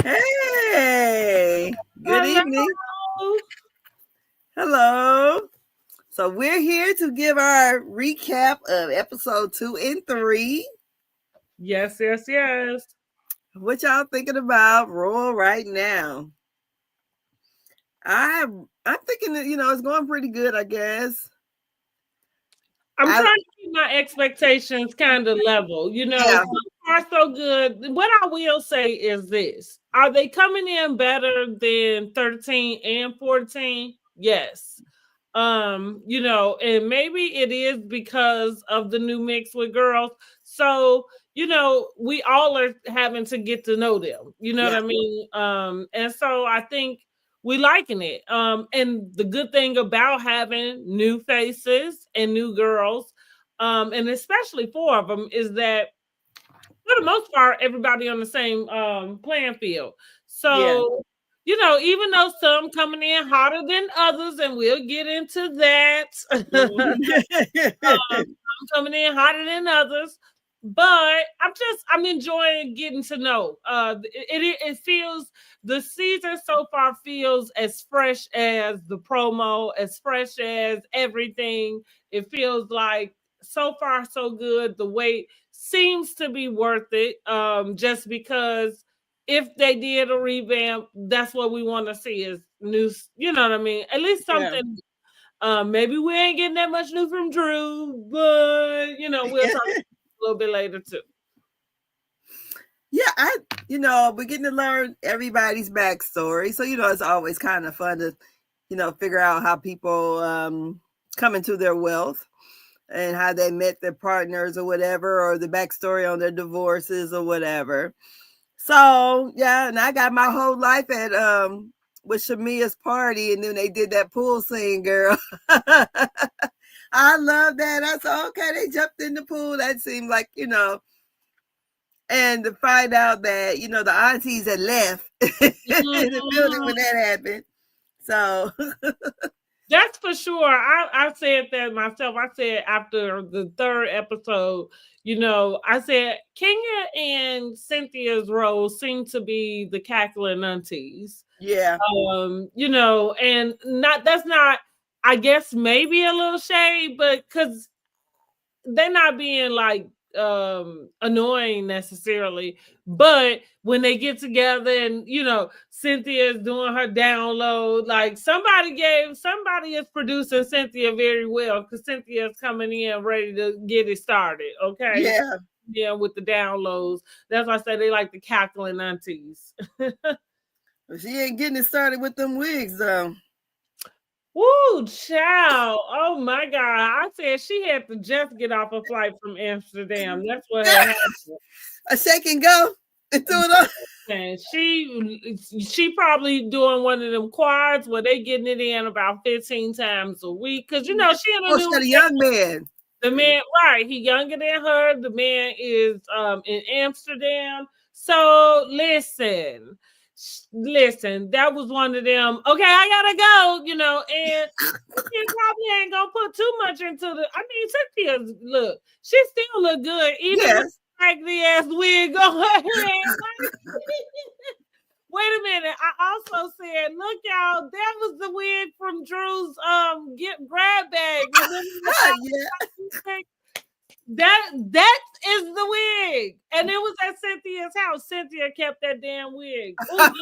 Hey, good Hello. evening. Hello. So we're here to give our recap of episode 2 and 3. Yes, yes, yes. What y'all thinking about RHOA right now? I'm thinking that it's going pretty good, I guess. I'm I trying to keep my expectations kind of level. Yeah, So far so good. What I will say is this: Are they coming in better than 13 and 14? Yes. And maybe it is because of the new mix with girls. So, we all are having to get to know them. You know what yeah, I mean? And so I think we liking it. And the good thing about having new faces and new girls, and especially four of them, is that for the most part, everybody on the same playing field. yeah. So, even though some coming in hotter than others, and we'll get into that. Mhm. I'm coming in hotter than others, but I'm enjoying getting to know. It feels the season so far feels as fresh as the promo, as fresh as everything. It feels like so far so good. The wait seems to be worth it. Just because if they did a revamp, that's what we want to see is new. You know what I mean? At least Yeah, something. Maybe we ain't getting that much new from Drew, but we'll talk a little bit later too. yeah. We're getting to learn everybody's backstory, so it's always kind of fun to figure out how people come into their wealth and how they met their partners or whatever, or the backstory on their divorces or whatever. So yeah, and I got my whole life at with Shamia's party, and then they did that pool scene, girl. I love that. I said, okay, they jumped in the pool. That seemed like, and to find out that, the aunties had left in the building when Mhm. that happened. So That's for sure. I said that myself. I said after the third episode, I said Kenya and Cynthia's role seemed to be the cackling aunties. yeah, And not that's not, I guess maybe a little shade, but because they're not being like annoying necessarily, but when they get together and Cynthia's doing her download, like somebody is producing Cynthia very well, because Cynthia's coming in ready to get it started. Okay. yeah. Yeah, with the downloads. That's why I say they like the cackling aunties. She ain't getting it started with them wigs though. Woo, child. Oh my God. I said she had to just get off a flight from Amsterdam. That's what had happened. A shake and go and threw it on. And she probably doing one of them quads where they getting it in about 15 times a week. Cause she in a Oh, she new got a young man. the man, right? He younger than her. The man is in Amsterdam. So listen, that was one of them. Okay, I gotta go, and you probably ain't gonna put too much into the. I mean, Cynthia's look, she still look good, even with Yes. the raggedy ass wig on her head. Wait a minute. I also said, look, y'all, that was the wig from Drew's get grab bag. Remember Yeah. that is the wig. And it was at Cynthia's house. Cynthia kept that damn wig. Ooh,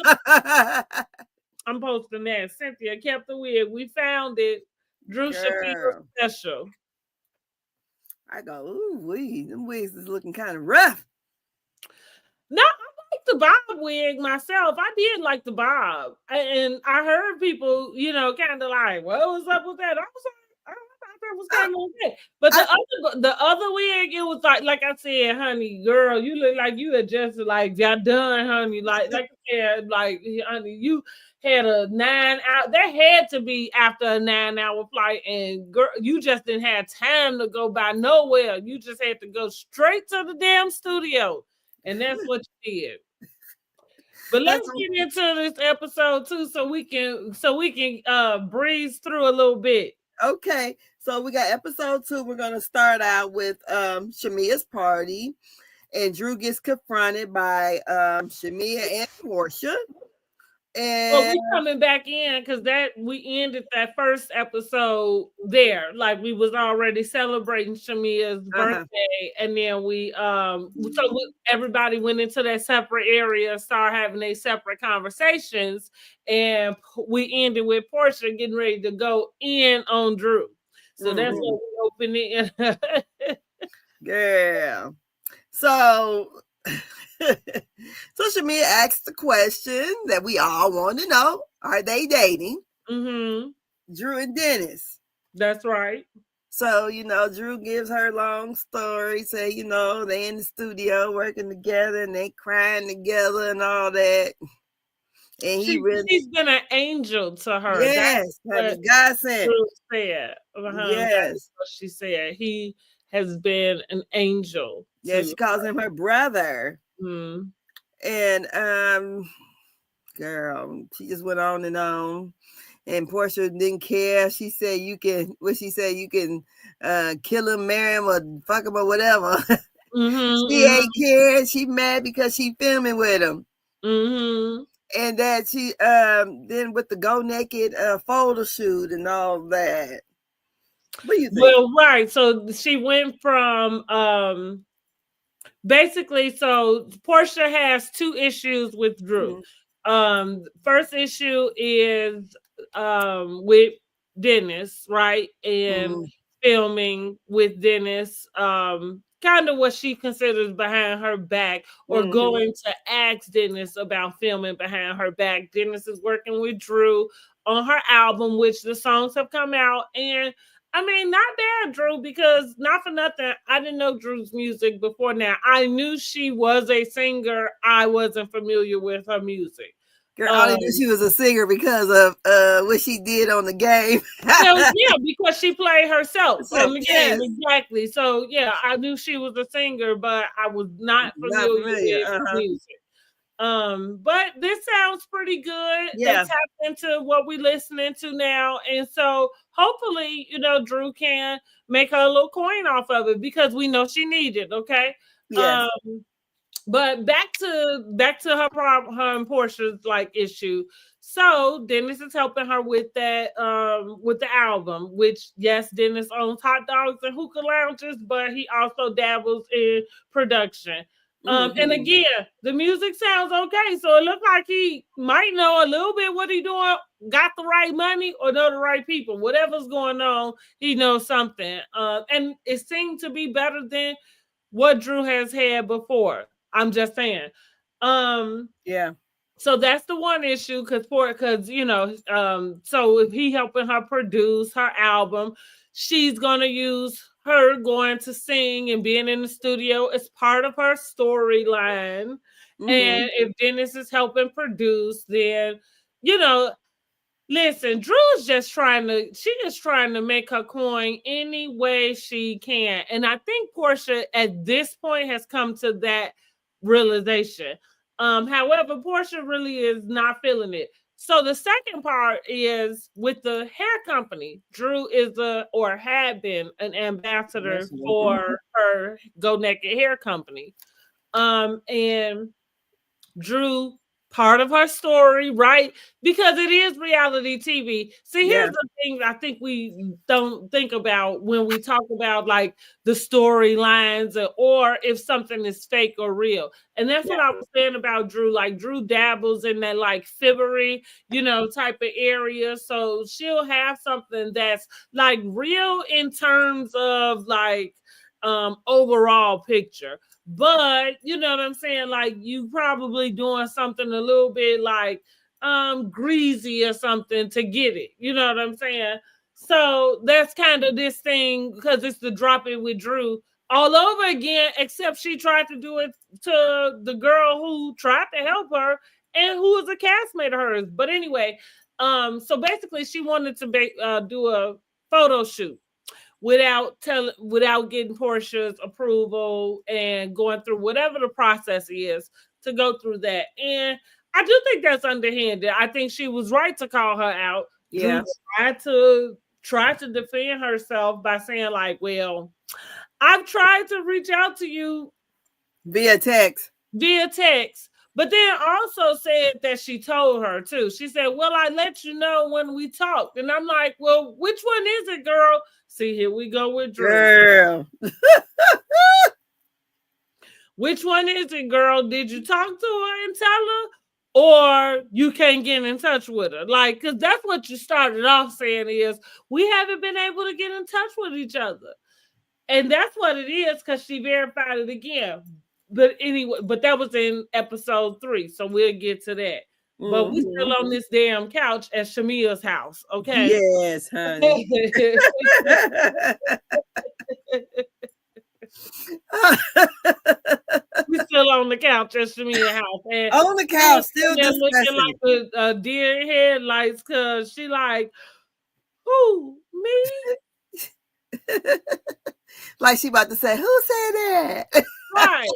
I'm posting that. Cynthia kept the wig. We found it. Drew Shafir Girl. special. I go, ooh, wee, them wigs is looking kind of rough. No, I like the bob wig myself. I did like the bob. And I heard people, kind of like, what was up with that? I was like, I thought that was I, kind of okay. But I, the other wig, it was like I said, honey, girl, you look like you had just like got done, honey. Like I said, like honey, you had a 9 hour. There had to be after a 9 hour flight, and girl, you just didn't have time to go by nowhere. You just had to go straight to the damn studio, and that's what you did. But let's that's get into this episode too, so we can breeze through a little bit. okay. So we got episode 2. We're gonna start out with Shamia's party. and Drew gets confronted by Shamia and Portia. Well, And we coming back in because that we ended that first episode there. Like we was already celebrating Shamia's birthday, and then everybody went into that separate area, started having their separate conversations, and we ended with Portia getting ready to go in on Drew. So that's what we opened it. Girl. So so Shamia asked the question that we all want to know: are they dating? Drew and Dennis. That's right. So, Drew gives her long story, say, they in the studio working together and they crying together and all that. And he's been an angel to her. Yes, that's what God said. Drew said. Yes. That's what she said. He has been an angel. Yeah, she calls him her brother. And girl, she just went on and on. And Portia didn't care. She said, you can kill him, marry him, or fuck him, or whatever. She ain't cared. She mad because she filming with him. And that she, then with the Go Naked photo shoot and all that. What do you think? Well, right. So she went from, basically, so Portia has two issues with Drew. First issue is with Dennis, right? And filming with Dennis, kind of what she considers behind her back, or going to ask Dennis about filming behind her back. Dennis is working with Drew on her album, which the songs have come out. And I mean, not bad, Drew, because not for nothing, I didn't know Drew's music before now. I knew she was a singer. I wasn't familiar with her music. Girl, I only knew she was a singer because of what she did on the game. Yeah, because she played herself on the game. Exactly. So, yeah, I knew she was a singer, but I was not familiar with her music. But this sounds pretty good. Yeah. They tap into what we're listening to now. And so hopefully, Drew can make her a little coin off of it because we know she needs it. Okay. Yes. But back to her problem, her and Portia's issue. So Dennis is helping her with that, with the album, which yes, Dennis owns Hot Dogs and Hookah Lounges, but he also dabbles in production. And again, the music sounds okay. So it looks like he might know a little bit what he's doing, got the right money, or know the right people. Whatever's going on, he knows something. And it seemed to be better than what Drew has had before. I'm just saying. Yeah. So that's the one issue, because so if he helping her produce her album, she's gonna use her going to sing and being in the studio as part of her storyline. And if Dennis is helping produce, then listen, Drew is just trying to make her coin any way she can. And I think Portia at this point has come to that realization. However, Portia really is not feeling it. So the second part is with the hair company. Drew is had been an ambassador for her Go Naked hair company. And Drew, part of her story, right? Because it is reality TV. See, here's the thing I think we don't think about when we talk about the storylines or if something is fake or real. And that's what I was saying about Drew. Drew dabbles in that fibbery, type of area. So she'll have something that's real in terms of overall picture. But you know what I'm saying? You probably doing something a little bit greasy or something to get it. You know what I'm saying? So that's kind of this thing, because it's the drop in with Drew all over again, except she tried to do it to the girl who tried to help her and who was a castmate of hers. But anyway, so basically she wanted to do a photo shoot without getting Portia's approval and going through whatever the process is to go through that. And I do think that's underhanded. I think she was right to call her out. Yeah. Drew tried to defend herself by saying well, I've tried to reach out to you via text. Via text. But then also said that she told her too. She said, well, I let you know when we talked. And I'm like, well, which one is it, girl? See, here we go with Drew. Girl. Which one is it, girl? Did you talk to her and tell her? Or you can't get in touch with her? Like, because that's what you started off saying is, we haven't been able to get in touch with each other. And that's what it is, because she verified it again. But anyway, but that was in episode 3, so we'll get to that. But we still on this damn couch at Shamia's house, okay? Yes, honey. We still on the couch at Shamia's house. And on the couch, still looking like a deer in headlights, because she like, who, me? Like she about to say, who said that? Right.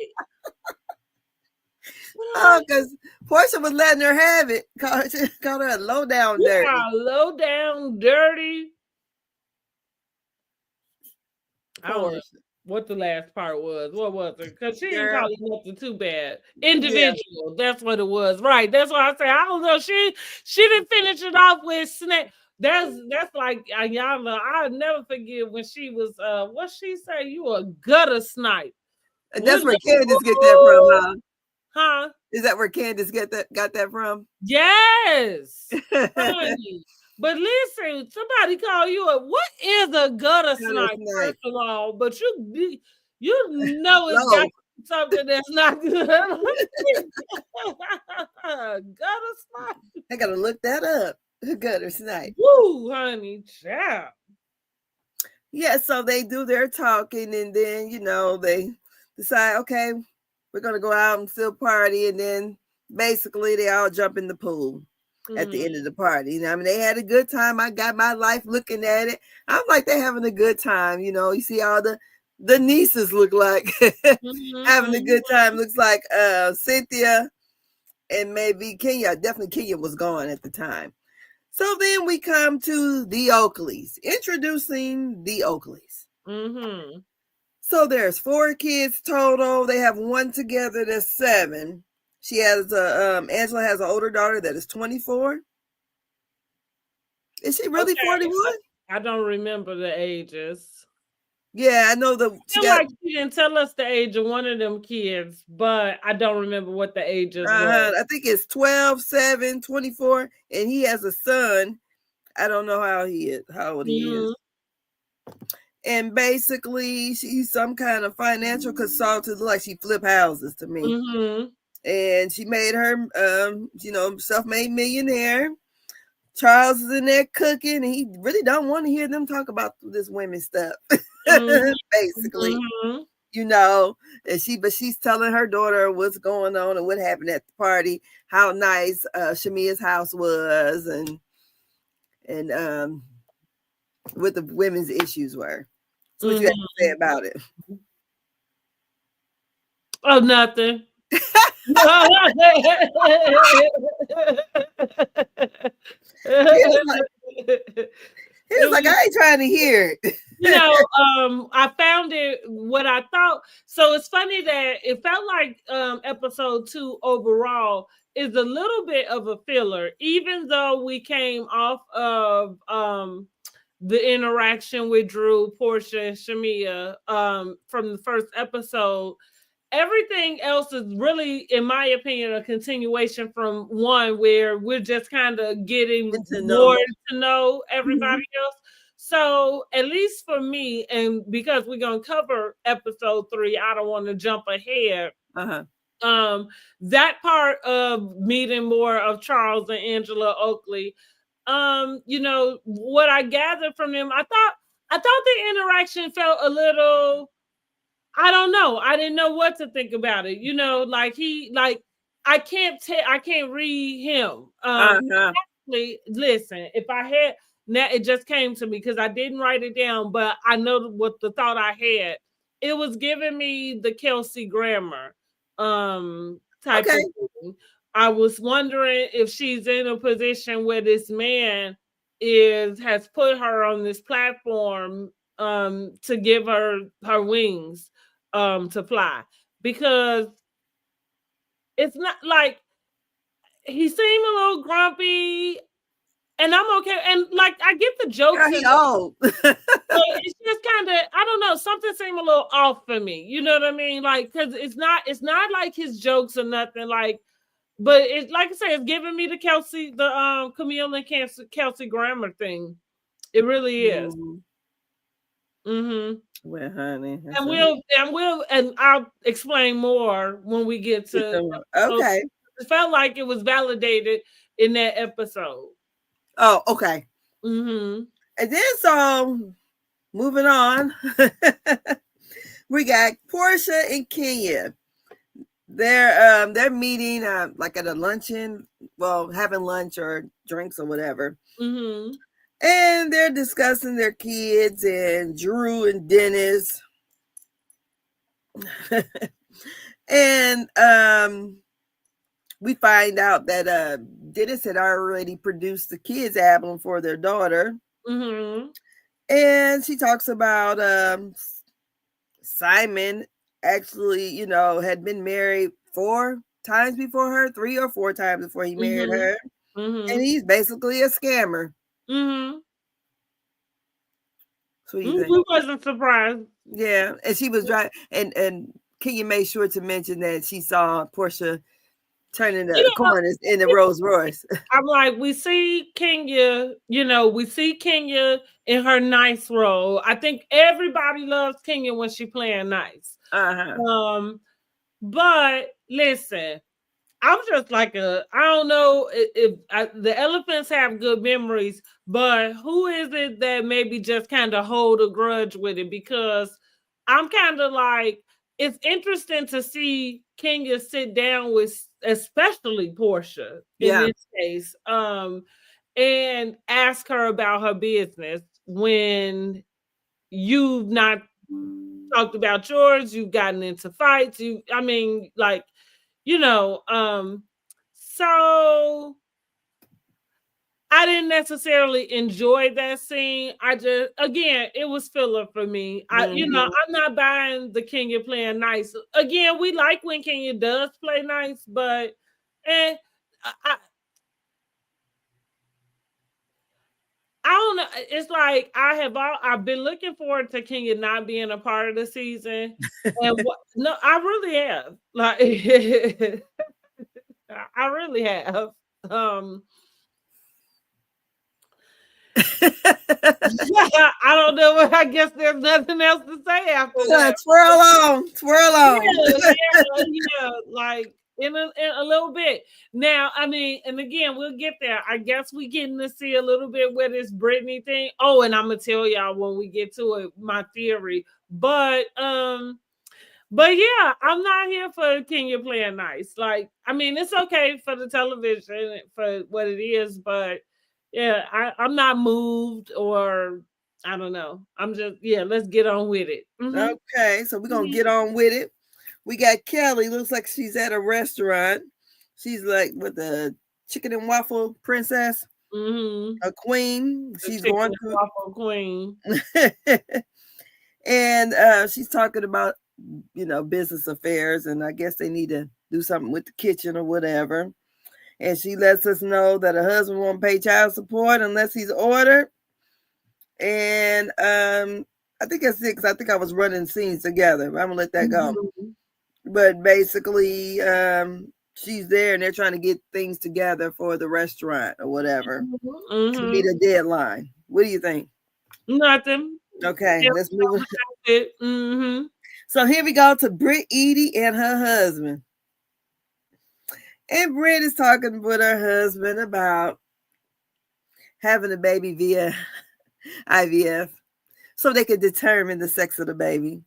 Oh, because Portia was letting her have it. Called her a low down dirty. Yeah, low down dirty. I don't know what the last part was. What was it? Because she didn't call it nothing too bad. Individual. Yeah. That's what it was. Right. That's why I say I don't know. She didn't finish it off with snake. That's like y'all know. I'll never forget when she was what she say, you a gutter snipe. And that's where Candace get that from, huh? Huh? Is that where Candace got that from? Yes. But listen, somebody call you what is a gutter snipe, first of all? But you know it's got something that's not good. Gutter snipe. I gotta look that up. Gutter snipe. Woo, honey, child. Yeah, so they do their talking, and then they decide, okay, we're gonna go out and still party, and then basically they all jump in the pool at the end of the party. I mean, they had a good time. I got my life looking at it. I'm like, they're having a good time. You see all the nieces look like having a good time. Looks like Cynthia and maybe Kenya. Definitely Kenya was gone at the time. So then we come to the Oakleys. Introducing the Oakleys. So there's 4 kids total. They have one together that's 7. She has Angela has an older daughter that is 24. Is she really 41? I don't remember the ages. Yeah, I know she didn't tell us the age of one of them kids, but I don't remember what the ages were. I think it's 12, 7, 24, and he has a son. I don't know how old he is. And basically, she's some kind of financial consultant, like she flip houses to me. And she made her, self-made millionaire. Charles is in there cooking, and he really don't want to hear them talk about this women stuff. Basically, and she's telling her daughter what's going on and what happened at the party, how nice Shamia's house was, and what the women's issues were. So what you have to say about it? Oh, nothing. He was like, I ain't trying to hear it. I found it what I thought. So it's funny that it felt like episode 2 overall is a little bit of a filler, even though we came off of the interaction with Drew, Portia, and Shamia from the first episode. Everything else is really, in my opinion, a continuation from 1, where we're just kind of getting more to know everybody else. So at least for me, and because we're going to cover episode 3, I don't want to jump ahead. That part of meeting more of Charles and Angela Oakley, what I gathered from them, I thought the interaction felt a little, I don't know. I didn't know what to think about it. I can't read him. Actually, listen, if I had, now it just came to me because I didn't write it down, but I know what the thought I had. It was giving me the Kelsey Grammer type of thing. I was wondering if she's in a position where this man has put her on this platform to give her wings to fly. because it's not like he seemed a little grumpy, and I'm okay. And like I get the jokes, Girl, he and old. it's just kind of, I don't know, something seemed a little off for me. You know what I mean? Like, because it's not like his jokes or nothing. Like, but it's like I said, it's giving me the Camille and Kelsey Grammer thing. It really is. Mm-hmm. Well, honey, And I'll explain more when we get to episode. okay. It felt like it was validated in that episode. Oh, okay. Mm-hmm. And then so moving on, we got Portia and Kenya. They're meeting like at a luncheon, well, having lunch or drinks or whatever. Mm-hmm. And they're discussing their kids and Drew and Dennis. And we find out that Dennis had already produced the kids album for their daughter. Mm-hmm. And she talks about Simon actually, had been married 4 times before her, 3 or 4 times before he married her. Mm-hmm. And he's basically a scammer. Mm-hmm. So you think? We wasn't surprised. Yeah. And she was driving, and Kenya made sure to mention that she saw Portia turning the corners in the Rolls Royce. I'm like, we see Kenya in her nice role. I think everybody loves Kenya when she playing nice. Uh-huh. But listen, I'm just like I don't know if the elephants have good memories, but who is it that maybe just kind of hold a grudge with it? Because I'm kind of like, it's interesting to see Kenya sit down with especially Portia in this case, and ask her about her business when you've not talked about yours, you've gotten into fights, so I didn't necessarily enjoy that scene. It was filler for me. I'm not buying the Kenya playing nice. Again, we like when Kenya does play nice, but I don't know. It's like I've been looking forward to Kenya not being a part of the season, and no, I really have. Like, I really have. I don't know. I guess there's nothing else to say after that. Twirl on. Yeah, like in a little bit. Now, I mean, and again, we'll get there. I guess we getting to see a little bit where this Britney thing. Oh, and I'm gonna tell y'all when we get to it, my theory. But yeah, I'm not here for Kenya playing nice. Like, I mean, it's okay for the television for what it is, but yeah, I'm not moved, or I don't know. I'm just, let's get on with it. Mm-hmm. Okay, so we're gonna get on with it. We got Kelly. Looks like she's at a restaurant. She's like with the chicken and waffle princess, a queen. She's going to waffle queen, and she's talking about business affairs, and I guess they need to do something with the kitchen or whatever. And she lets us know that her husband won't pay child support unless he's ordered. And I think that's it, because I think I was running scenes together. I'm gonna let that go. But basically, she's there and they're trying to get things together for the restaurant or whatever to meet a deadline. What do you think? Nothing. Okay, let's move on. So here we go to Britt Edie and her husband. And Britt is talking with her husband about having a baby via IVF so they could determine the sex of the baby.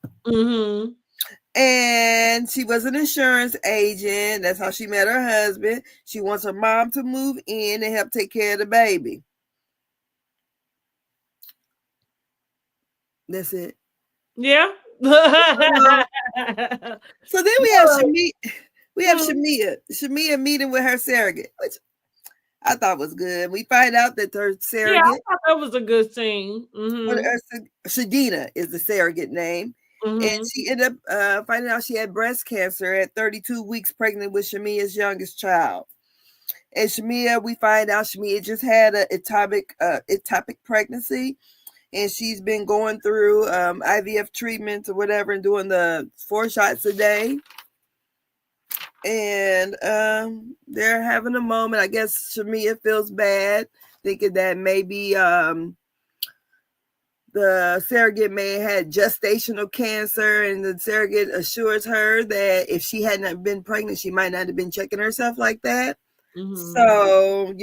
And she was an insurance agent. That's how she met her husband. She wants her mom to move in and help take care of the baby. That's it. Yeah. So then we have Shamia meeting with her surrogate, which I thought was good. We find out that her surrogate. Yeah, I thought that was a good scene. Shadina is the surrogate name. And Mm-hmm. she ended up finding out she had breast cancer at 32 weeks pregnant with Shamia's youngest child. And Shamia, we find out Shamia just had a ectopic pregnancy, and she's been going through IVF treatments or whatever, and doing the 4 shots a day. And they're having a moment. I guess Shamia feels bad, thinking that maybe the surrogate may have had gestational cancer, and the surrogate assures her that if she hadn't been pregnant, she might not have been checking herself like that. Mm-hmm. So,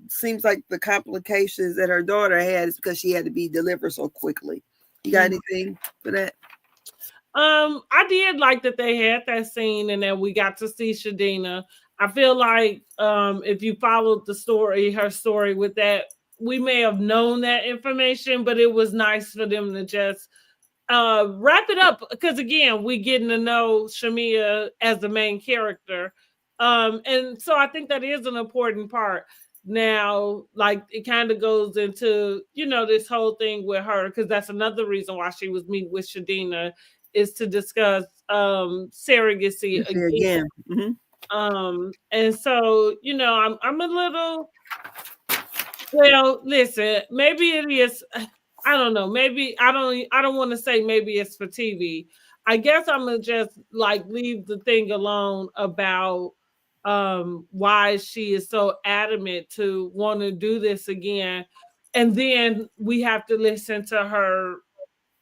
seems like the complications that her daughter had is because she had to be delivered so quickly. You got anything for that? I did like that they had that scene and that we got to see Shadina. I feel like if you followed the story, her story with that, we may have known that information, but it was nice for them to just wrap it up because again, we getting to know Shamia as the main character. And so I think that is an important part. Now, like it kind of goes into, this whole thing with her, because that's another reason why she was meeting with Shadina is to discuss surrogacy again. Again. And so, I'm a little, well, listen, maybe it is, I don't know, maybe I don't want to say maybe it's for TV. I guess I'm gonna just like leave the thing alone about why she is so adamant to want to do this again. And then we have to listen to her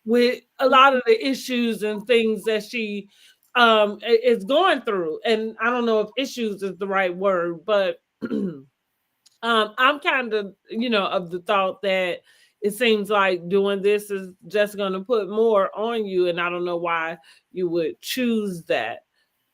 with a lot of the issues and things that she is going through. And I don't know if issues is the right word, but I'm kind of, of the thought that it seems like doing this is just going to put more on you, and I don't know why you would choose that.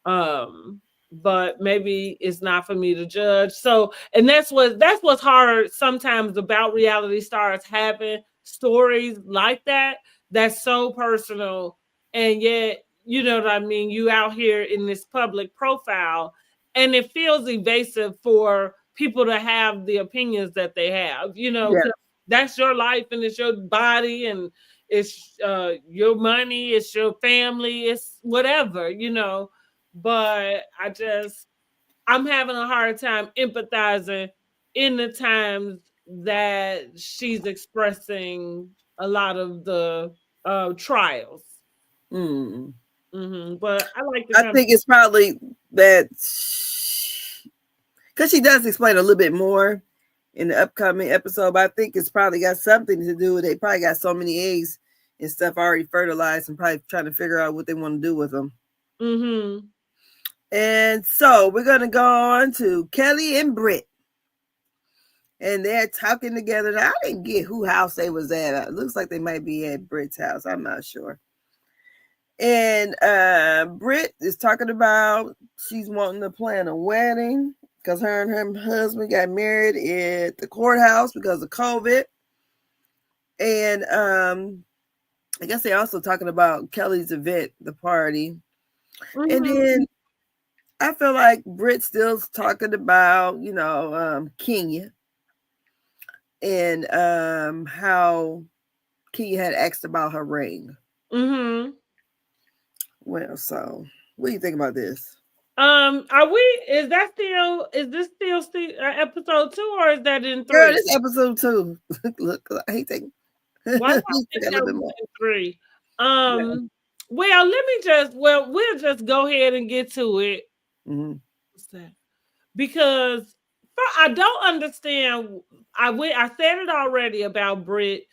Um, but maybe it's not for me to judge. So, and that's what's hard sometimes about reality stars having stories like that that's so personal, and yet you know what I mean. You out here in this public profile, and it feels evasive for people to have the opinions that they have. Yeah. 'Cause that's your life and it's your body and it's your money, it's your family, it's whatever. But I'm having a hard time empathizing in the times that she's expressing a lot of the trials. Mm. But I like the I think it's probably that because she does explain a little bit more in the upcoming episode, but I think it's probably got something to do with they probably got so many eggs and stuff already fertilized and probably trying to figure out what they want to do with them. And so we're going to go on to Kelly and Britt. And they're talking together. Now, I didn't get who house they was at. It looks like they might be at Britt's house. I'm not sure. And Britt is talking about she's wanting to plan a wedding because her and her husband got married at the courthouse because of COVID. And I guess they're also talking about Kelly's event, the party. And then I feel like Britt still's talking about, Kenya and how Kenya had asked about her ring. Well, so what do you think about this? Are we? Is this still episode 2 or is that in 3? Girl, this episode 2. Look, I hate taking. Why do I think that was in 3? Well, we'll just go ahead and get to it. What's that? Because I don't understand. I said it already about Britt.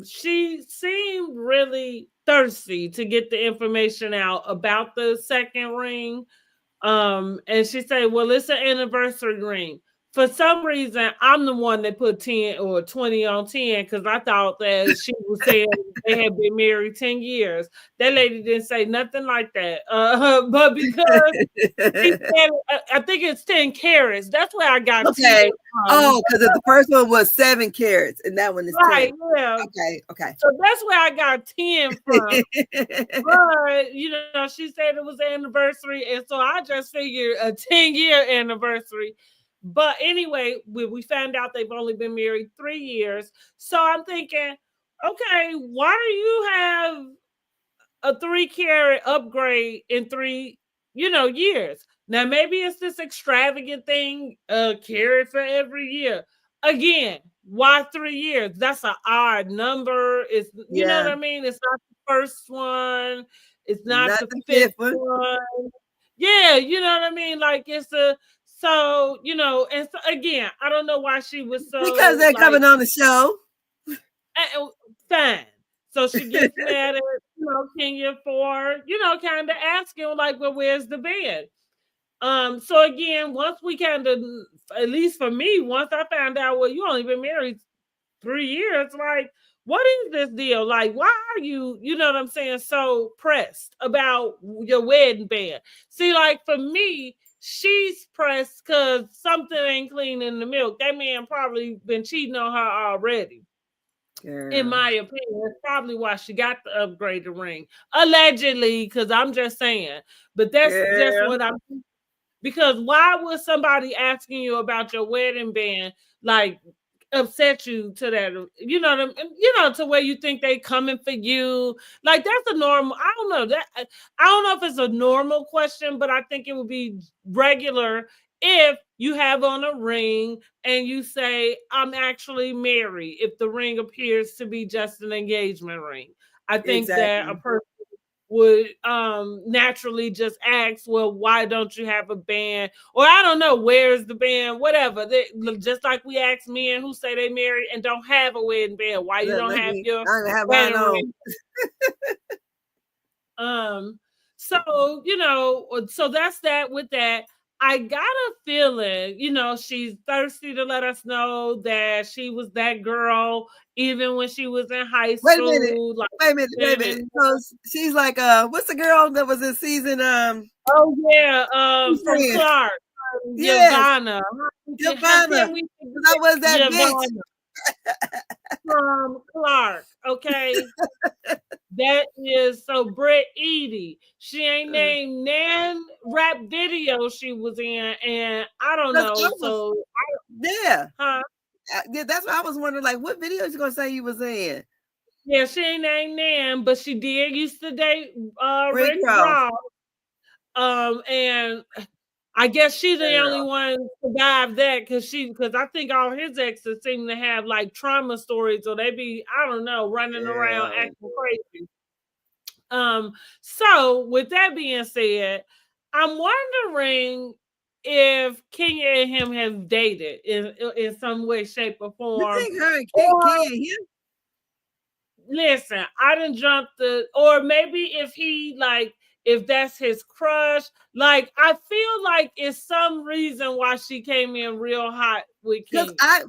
She seemed really thirsty to get the information out about the second ring. And she said, well, it's an anniversary ring. For some reason, I'm the one that put 10 or 20 on 10 because I thought that she was saying they had been married 10 years. That lady didn't say nothing like that. But because she said, I think it's 10 carats. That's where I got 10 from. Oh, because the first one was 7 carats and that one is 10. Yeah. Okay. So that's where I got 10 from. But, she said it was anniversary. And so I just figured a 10-year anniversary. But anyway, we found out they've only been married 3 years. So I'm thinking, okay, why do you have a 3 carat upgrade in 3 years? Now maybe it's this extravagant thing, carat for every year. Again, why 3 years? That's an odd number. It's, you know what Yeah. I mean? It's not the first one. It's not Not the the fifth fifth one. one. Yeah, you know what I mean? Like it's a so, and so, again, I don't know why she was Because so they're like coming on the show. fine. So she gets mad at Kenya for kind of asking like, well, where's the bed? So again, once we kind of, at least for me, once I found out, well, you only been married 3 years, like, what is this deal? Like, why are you know what I'm saying, so pressed about your wedding band? See, like for me, she's pressed because something ain't clean in the milk. That man probably been cheating on her already. In Girl. my opinion, that's probably why she got the upgraded ring. Allegedly, because I'm just saying. But that's just Girl. what I'm, because why would somebody asking you about your wedding band like upset you to that, to where you think they coming for you? Like that's a normal, I don't know that, I don't know if it's a normal question, but I think it would be regular if you have on a ring and you say, I'm actually married, if the ring appears to be just an engagement ring. I think that a Exactly. person would naturally just ask, well, why don't you have a band? Or I don't know, where's the band? Whatever. Just like we ask men who say they married and don't have a wedding band, why you don't Look have me. your I don't have mine wedding on. ring? So, so that's that with that. I got a feeling, she's thirsty to let us know that she was that girl even when she was in high Wait a minute. school, like Wait a minute. Wait a minute. living. So she's like, what's the girl that was in season? Oh yeah, Who's from saying? Clark, Yes, Giovanna. How Giovanna. can we I forget was that bitch. Giovanna from Clark? Okay, that is so Britt Edie. She ain't named Nan rap video she was in, and I don't Because know. I was So, there. huh? Yeah, that's what I was wondering. Like, what video is you gonna say you was in? Yeah, she ain't named Nan, but she did used to date Rick Rick Ross. Ross. And I guess she's the only Girl. one survived that because I think all his exes seem to have like trauma stories, or they be, I don't know, running around Girl. acting crazy. So with that being said, I'm wondering if Kenya and him have dated in some way, shape, or You form. think her and Or Kenya here? listen, I didn't jump or maybe if that's his crush, like I feel like it's some reason why she came in real hot with Because Kenya.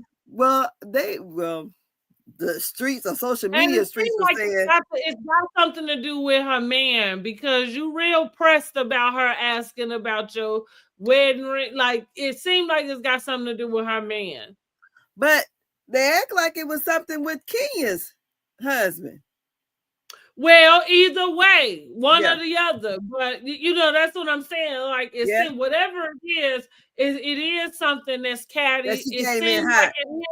the streets or social And media it streets seems were like saying, it's got something to do with her man, because you real pressed about her asking about your wedding ring. Like it seemed like it's got something to do with her man. but they act like it was something with Kenya's husband. Well, either way, one Yeah. or the other. But that's what I'm saying. Like it Yeah. seems, whatever it is, it is something that's That catty. she It came in seems like hot. it is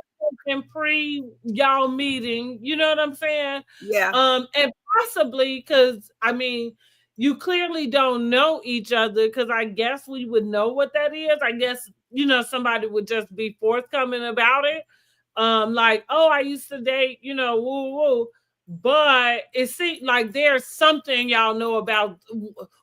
something pre y'all meeting. You know what I'm saying? Yeah. And possibly because I mean, you clearly don't know each other, because I guess we would know what that is. I guess somebody would just be forthcoming about it. Like, oh, I used to date, woo woo. But it seems like there's something y'all know about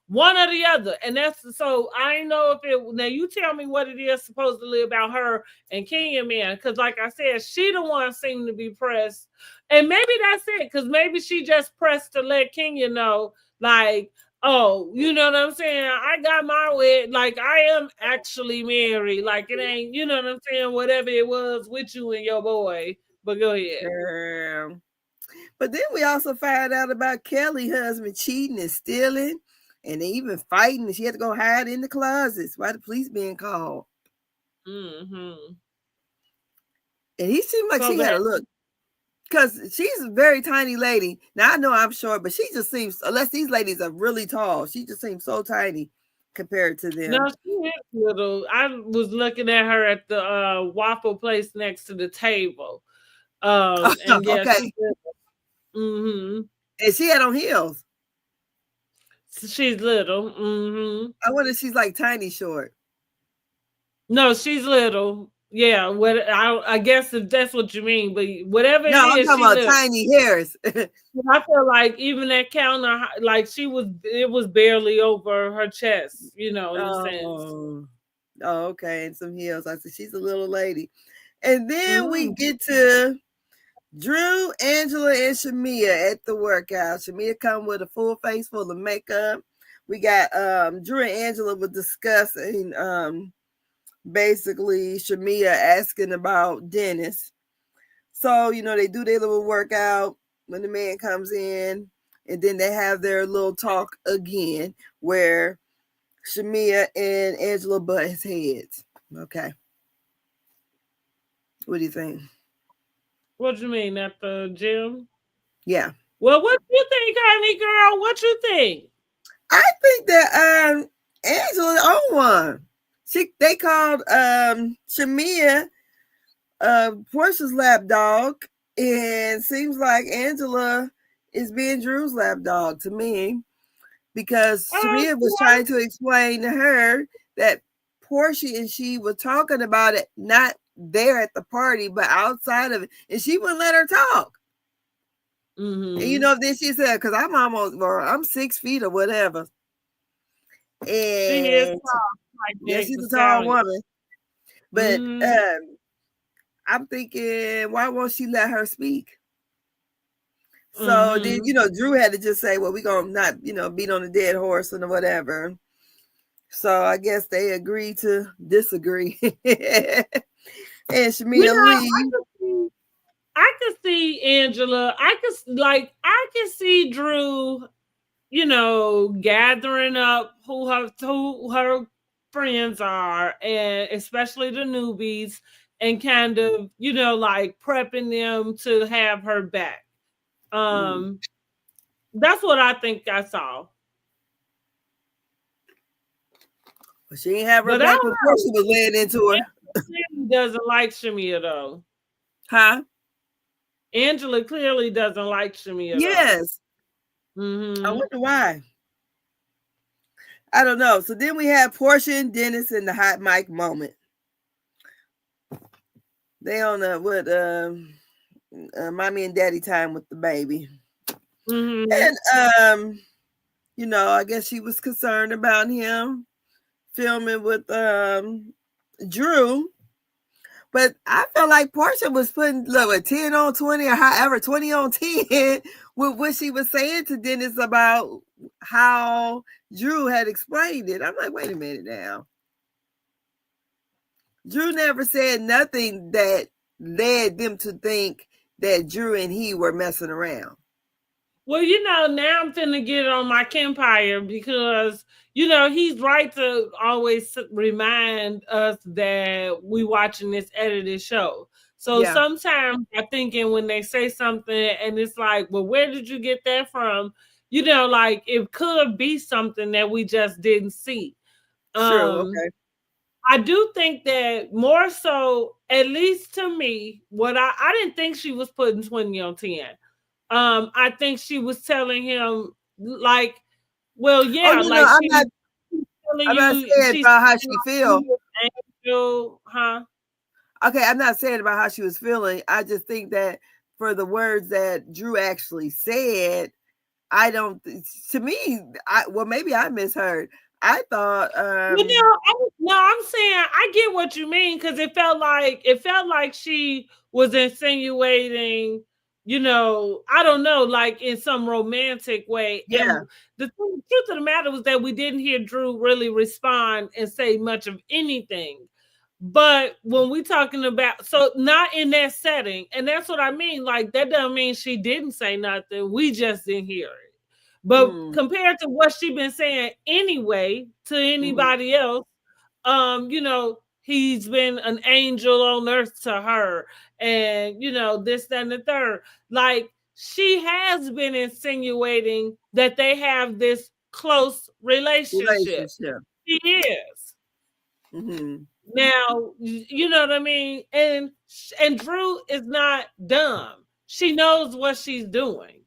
one or the other. And that's so I know if it now you tell me what it is supposedly about her and Kenya man. Cause like I said, she the one seemed to be pressed. And maybe that's it, because maybe she just pressed to let Kenya know, like, oh, you know what I'm saying? I got my wed, like I am actually married. Like it ain't, you know what I'm saying, whatever it was with you and your boy. But go ahead. But then we also found out about Kelly's husband cheating and stealing, and they even fighting. And she had to go hide in the closets while the police being called. Mm-hmm. And he seemed like So she had that a look, because she's a very tiny lady. Now I know I'm short, but she just seems, unless these ladies are really tall, she just seems so tiny compared to no, them. she is little. I was looking at her at the waffle place next to the table. And yeah, Okay. she did. Mm-hmm. And she had on heels. She's little. Mm-hmm. I wonder if she's like tiny short. No, she's little. Yeah, what I guess if that's what you mean, but whatever No, it I'm is, talking she about little. tiny hairs. I feel like even that counter, like it was barely over her chest, you know, in a sense. Oh. Oh, okay. And some heels. I said she's a little lady. And then we Mm. get to Drew, Angela, and Shamia at the workout. Shamia come with a full face full of makeup. We got Drew and Angela were discussing basically Shamia asking about Dennis. So, they do their little workout when the man comes in, and then they have their little talk again where Shamia and Angela butt heads. Okay. What do you think? What do you mean at the gym? Yeah. Well, what you think, honey girl? What you think? I think that Angela own one. They called Shamia Portia's lap dog, and seems like Angela is being Drew's lap dog to me, because Shamia was trying to explain to her that Portia and she were talking about it, not there at the party, but outside of it, and she wouldn't let her talk. Mm-hmm. And then she said, because I'm 6 feet or whatever. And she is tall, like yeah, she's a tall woman. But I'm thinking, why won't she let her speak? So then, Drew had to just say, well, we're going to not, beat on a dead horse and whatever. So I guess they agreed to disagree. And Shamia leave. I could see Angela. I could see Drew, gathering up who her friends are, and especially the newbies, and kind of, like prepping them to have her back. That's what I think I saw. But she didn't have her back before she was laying into her. Angela doesn't like Shamia though. Huh? Angela clearly doesn't like Shamia. Yes. Mm-hmm. I wonder why. I don't know. So then we have Portia and Dennis in the hot mic moment. They on what mommy and daddy time with the baby. Mm-hmm. And I guess she was concerned about him filming with Drew. But I felt like Portia was putting 10 on 20 or however 20 on 10 with what she was saying to Dennis about how Drew had explained it. I'm like, wait a minute now. Drew never said nothing that led them to think that Drew and he were messing around. Well, now I'm finna get on my Empire because, he's right to always remind us that we watching this edited show. So sometimes I'm thinking when they say something and it's like, well, where did you get that from? Like it could be something that we just didn't see. True, okay. I do think that more so, at least to me, I didn't think she was putting 20 on 10. I think she was telling him like, well, yeah, I'm not saying about how she feel. Angel, huh? Okay, I'm not saying about how she was feeling. I just think that for the words that Drew actually said, to me, maybe I misheard. I thought I'm saying I get what you mean, because it felt like she was insinuating, I don't know, like in some romantic way. Yeah. And the truth of the matter was that we didn't hear Drew really respond and say much of anything. But when we talking about, so not in that setting, and that's what I mean, like that doesn't mean she didn't say nothing. We just didn't hear it. But compared to what she been saying anyway to anybody else, he's been an angel on earth to her, and this, that, and the third. Like she has been insinuating that they have this close relationship. She is. Now, you know what I mean? And Drew is not dumb. She knows what she's doing.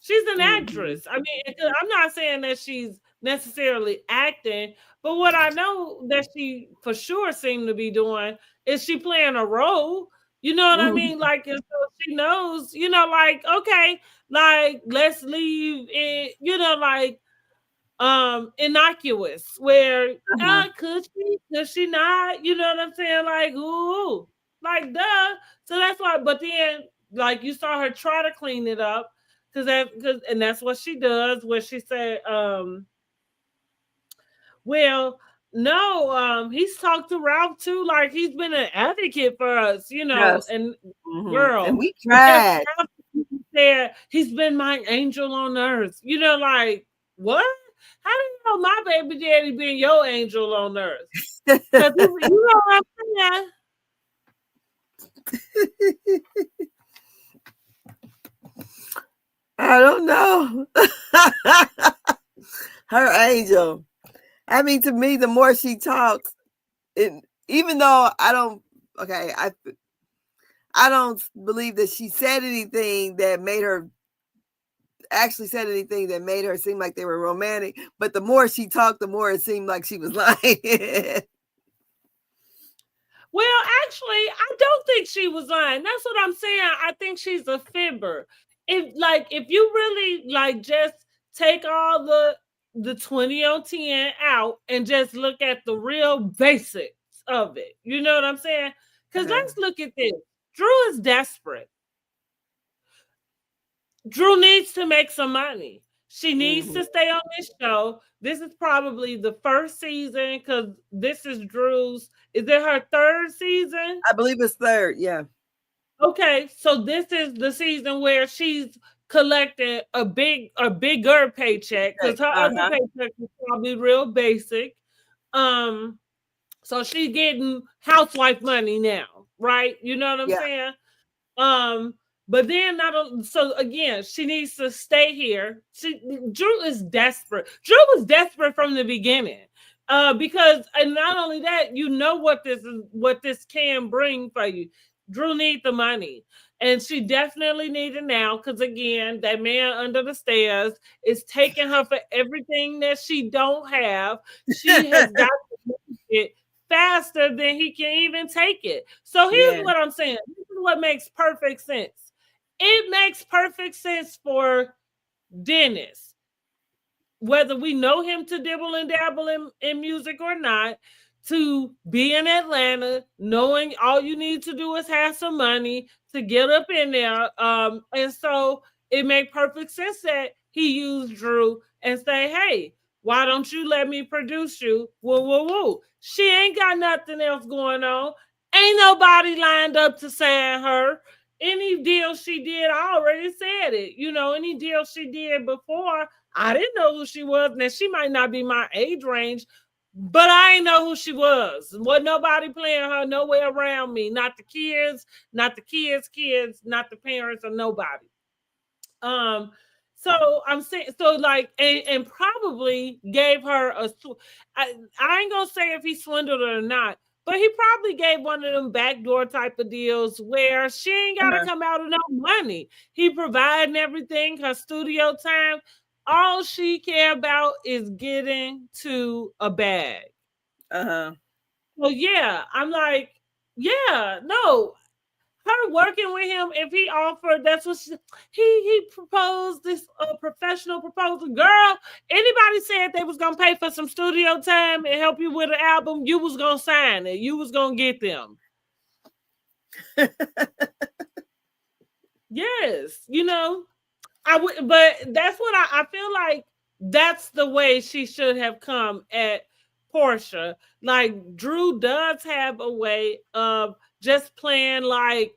She's an Mm-hmm. actress. I mean, I'm not saying that she's necessarily acting, but what I know that she for sure seemed to be doing is she playing a role. You know what I mean? Mm-hmm. Like, and so she knows, like, okay, like, let's leave it, like, innocuous, where Uh-huh. could she not, you know what I'm saying, like, ooh, like, duh. So that's why, but then, like, you saw her try to clean it up, and that's what she does, where she said, well, no, he's talked to Ralph too, like, he's been an advocate for us, Yes. and Mm-hmm. And girl, we Ralph tried. said he's been my angel on earth, like, what? How do you know my baby daddy being your angel on earth? Because you know what I'm saying? I don't know. Her angel. I mean, to me, the more she talks, even though okay, I don't believe that she said anything that made her actually said anything that made her seem like they were romantic. But the more she talked, the more it seemed like she was lying. Well, actually, I don't think she was lying. That's what I'm saying. I think she's a fibber. If you really like just take all the 20 on 10 out and just look at the real basics of it. You know what I'm saying? Because Uh-huh. let's look at this. Drew is desperate. Drew needs to make some money. She needs Mm-hmm. to stay on this show. This is probably the first season because this is Drew's. Is it her third season? I believe it's third. Yeah. Okay, so this is the season where she's collecting a bigger paycheck because her other Uh-huh. paycheck is probably real basic. Um, so she's getting housewife money now, right? You know what I'm Yeah. saying? Um, but then so again, she needs to stay here. Drew is desperate. Drew was desperate from the beginning. Because and not only that, you know what this can bring for you. Drew needs the money. And she definitely needs it now because again, that man under the stairs is taking her for everything that she don't have. She has got to make it faster than he can even take it. So here's Yeah. what I'm saying. This is what makes perfect sense. It makes perfect sense for Dennis, whether we know him to dibble and dabble in music or not, to be in Atlanta, knowing all you need to do is have some money to get up in there. And so it made perfect sense that he used Drew and say, hey, why don't you let me produce you? Woo, woo, woo. She ain't got nothing else going on. Ain't nobody lined up to sign her. Any deal she did, I already said it. Any deal she did before, I didn't know who she was. Now, she might not be my age range, but I didn't know who she was. Wasn't nobody playing her nowhere around me. Not the kids, not the kids, not the parents, or nobody. Um, so I'm saying, so like, and probably gave her I ain't gonna say if he swindled her or not, but he probably gave one of them backdoor type of deals where she ain't got to Uh-huh. come out of no money. He providing everything, her studio time. All she care about is getting to a bag. Uh-huh. So yeah, I'm like, yeah, no, her working with him, if he offered, that's what he proposed this professional proposal. Girl, anybody said they was gonna pay for some studio time and help you with an album, you was gonna sign it. You was gonna get them. Yes, I would, but that's what I feel like. That's the way she should have come at Portia. Like Drew does have a way of just playing like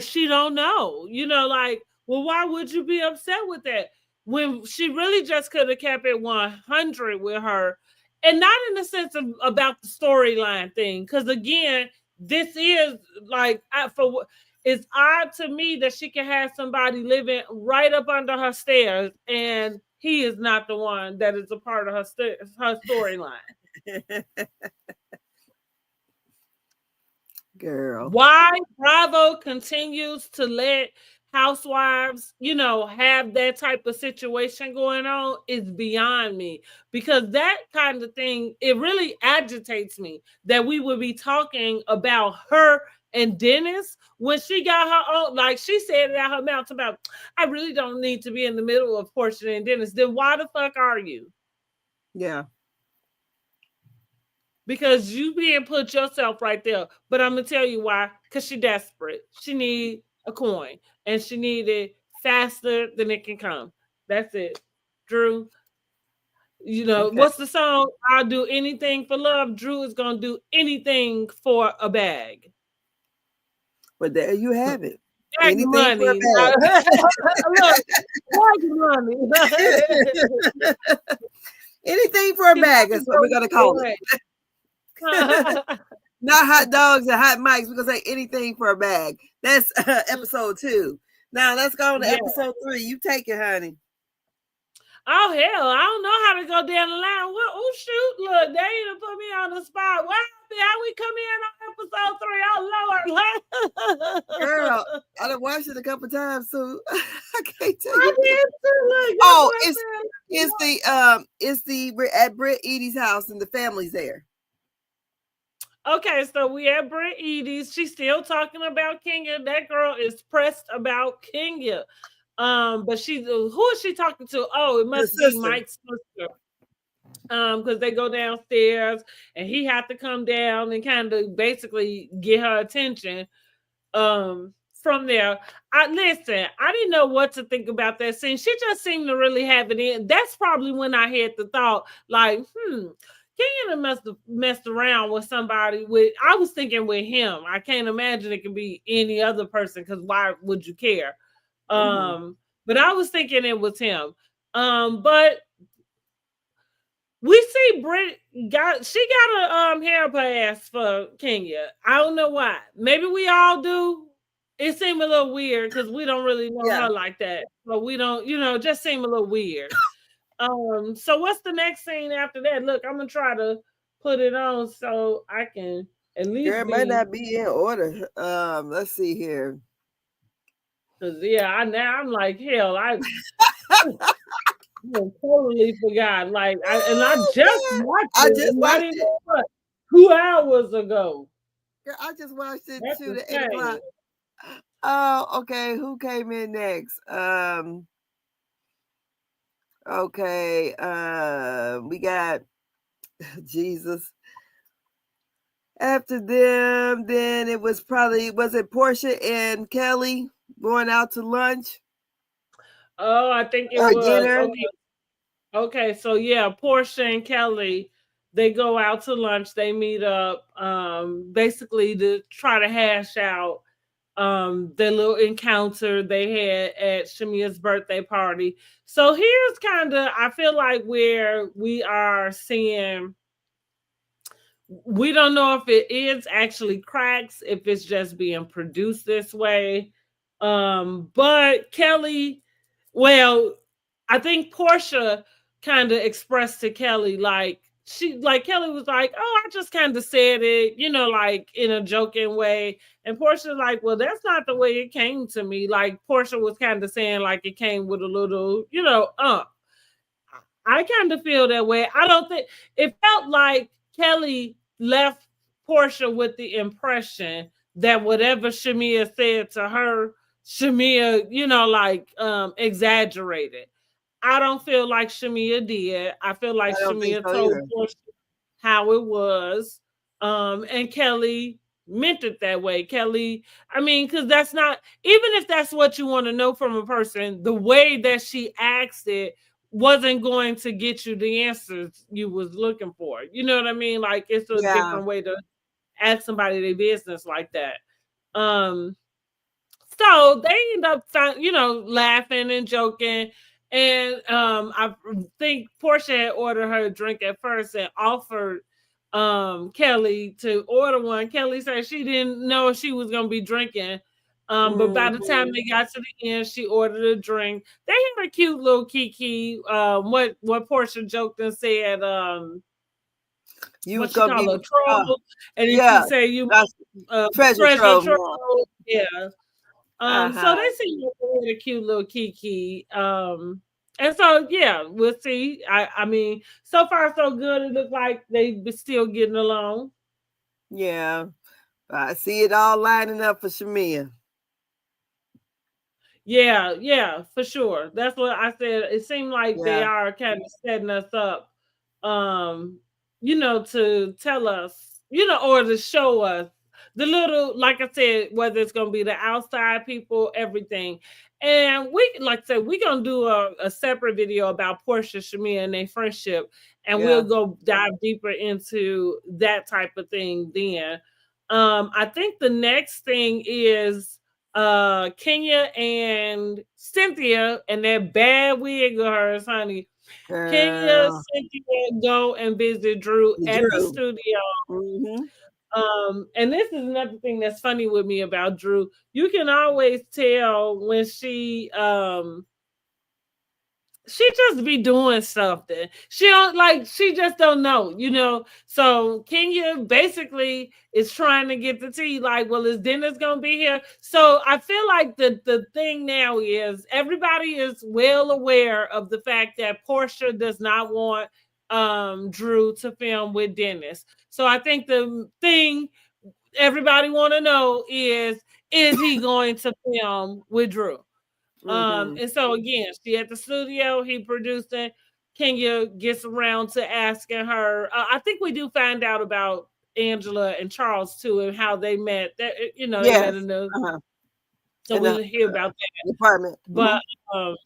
she don't know. Like, well, why would you be upset with that when she really just could have kept it 100 with her, and not in the sense of about the storyline thing. Because again, this is like for it's odd to me that she can have somebody living right up under her stairs and he is not the one that is a part of her storyline. Girl. Why Bravo continues to let housewives, have that type of situation going on is beyond me, because that kind of thing, it really agitates me that we would be talking about her and Dennis when she got her own, like she said it out her mouth about, I really don't need to be in the middle of Portia and Dennis. Then why the fuck are you? Yeah. Because you being put yourself right there. But I'm gonna tell you why. Because she desperate. She need a coin, and she need it faster than it can come. That's it. Drew, Okay. what's the song? I'll do anything for love. Drew is gonna do anything for a bag. But there you have it. Bag of Anything for a money. bag. Look, bag of money. Anything for a bag. That's what we're gonna call it. Not hot dogs and hot mics. We're gonna say anything for a bag. That's episode 2. Now let's go on to episode 3. You take it, honey. Oh hell, I don't know how to go down the line. Well, oh shoot, look, they even put me on the spot. How we come in on episode 3? Oh Lord, girl, I done watched it a couple times, so I can't tell I you. did too. Look, Oh, we're at Britt Edie's house and the family's there. Okay, so we at Britt Edie's. She's still talking about Kenya. That girl is pressed about Kenya. But who is she talking to? Oh, it must be Mike's sister. Because they go downstairs and he had to come down and kind of basically get her attention. From there, I didn't know what to think about that scene. She just seemed to really have it in. That's probably when I had the thought, like, Kenya must have messed around with somebody I was thinking with him. I can't imagine it could be any other person, because why would you care? But I was thinking it was him. But we see Britt got a hair up her ass for Kenya. I don't know why. Maybe we all do. It seemed a little weird because we don't really know her like that. But we don't, just seem a little weird. So what's the next scene after that? Look, I'm gonna try to put it on so I can at least. It might not be in order. Let's see here. Cause I'm like, hell, I totally forgot. Like, I just watched it. 2 hours ago. Girl, I just watched it too at 8 o'clock. Oh, okay. Who came in next? Okay. We got Jesus. After them, then it was it Portia and Kelly going out to lunch? Oh, I think it was dinner. Okay, so Portia and Kelly, they go out to lunch. They meet up, basically to try to hash out the little encounter they had at Shamia's birthday party. So here's kind of, I feel like, where we are seeing, we don't know if it is actually cracks, if it's just being produced this way. But Kelly, well, I think Portia kind of expressed to Kelly, Kelly was like, oh, I just kind of said it, like in a joking way. And Portia like, well, that's not the way it came to me. Like Portia was kind of saying like it came with a little, I kind of feel that way. I don't think it felt like Kelly left Portia with the impression that whatever Shamia said to her, Shamia, exaggerated. I don't feel like Shamia did. I feel like Shamia told Portia how it was. And Kelly meant it that way. Kelly, because that's not, even if that's what you want to know from a person, the way that she asked it wasn't going to get you the answers you was looking for. You know what I mean? Like it's a different way to ask somebody their business like that. So they end up, laughing and joking. And I think Portia had ordered her a drink at first and offered Kelly to order one. Kelly said she didn't know if she was going to be drinking. But by the time they got to the end, she ordered a drink. They had a cute little kiki. What Portia joked and said, you what you call a troll, and you can say you treasure trove. Yeah. So Uh-huh. they seem like a really cute little Kiki. And so yeah, we'll see. I mean, so far so good. It looks like they be still getting along. Yeah. I see it all lining up for Shamia. Yeah, yeah, for sure. That's what I said. It seemed like they Yeah. are kind of setting us up, um, to tell us, or to show us the little, like I said, whether it's gonna be the outside people, everything. And we, like I said, we're gonna do a separate video about Portia, Shamia, and their friendship, and we'll Yeah. go dive deeper into that type of thing then. I think the next thing is Kenya and Cynthia and that bad wig of hers, honey. Kenya, Girl. Cynthia go and visit Drew The at the Drew. studio. Mm-hmm. And this is another thing that's funny with me about Drew. You can always tell when she just be doing something. She don't like, she just don't know. So Kenya basically is trying to get the tea, like, well, is Dennis gonna be here? So I feel like the thing now is everybody is well aware of the fact that Portia does not want Drew to film with Dennis. So I think the thing everybody want to know is he going to film with Drew? Mm-hmm. And so again, she at the studio, he producing. Kenya gets around to asking her. I think we do find out about Angela and Charles too, and how they met. That they met Yes. in the. Uh-huh. So In the we'll hear about that. department. But Mm-hmm. um,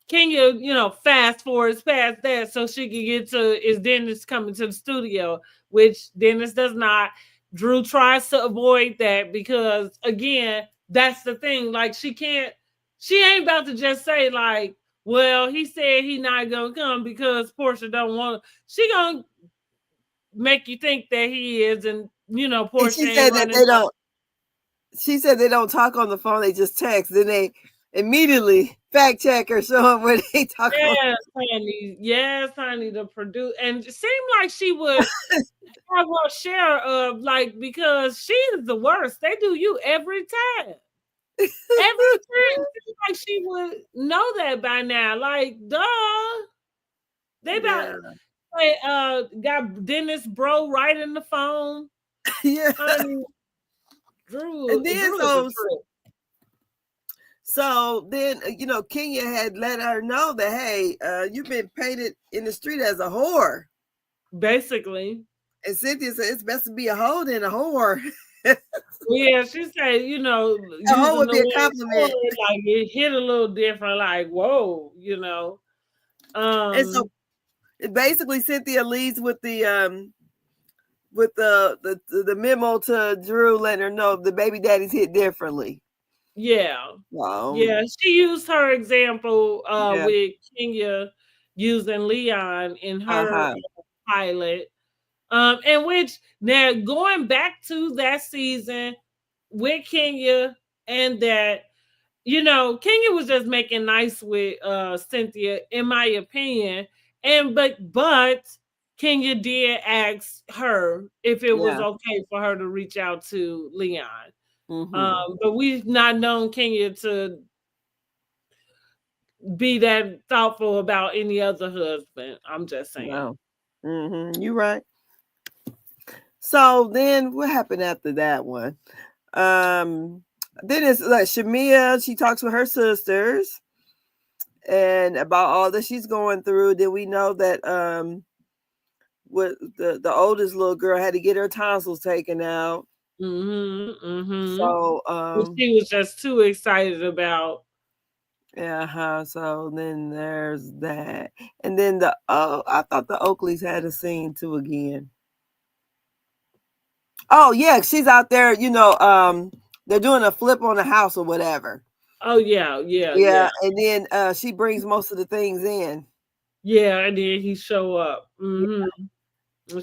Kenya, fast forwards past that so she can get to is Dennis coming to the studio, which Dennis does not. Drew tries to avoid that because again, that's the thing. Like she ain't about to just say like, well, he said he not gonna come because Portia don't want. She gonna make you think that he is, and And Portia ain't running. she said they don't talk on the phone, they just text. Then they immediately fact check or show up where they talk on. Yes, honey. Yes, honey. The produce, and it seemed like she would have her share of like because she is the worst. They do you every time. Every time. It seems like she would know that by now. Like, duh. They about Yeah. got Dennis bro right in the phone. Yeah. Honey, And then Drew is a trip. so then Kenya had let her know that, hey, you've been painted in the street as a whore. Basically. And Cynthia said it's best to be a hoe than a whore. Yeah, she said, A hoe using would the be a word compliment. word, like it hit a little different, like, whoa. And so Um, basically Cynthia leads with the memo to Drew letting her know the baby daddy's hit differently. yeah. Um, Yeah. She used her example yeah. with Kenya using Leon in her Uh-huh. pilot. And which now going back to that season with Kenya and that Kenya was just making nice with Cynthia, in my opinion. And but Kenya did ask her if it was Yeah. okay for her to reach out to Leon. Mm-hmm. But we've not known Kenya to be that thoughtful about any other husband. I'm just saying. No. Mm-hmm. You right. So then what happened after that one? Um then it's like Shamia, she talks with her sisters and about all that she's going through. Then we know that what the oldest little girl had to get her tonsils taken out. So Which she was just too excited about. uh-huh. So then there's that. And then I thought the Oakleys had a scene too again. Oh yeah, she's out there, they're doing a flip on the house or whatever. Oh yeah, yeah, Yeah, yeah. and then she brings most of the things in. Yeah, and then he show up. And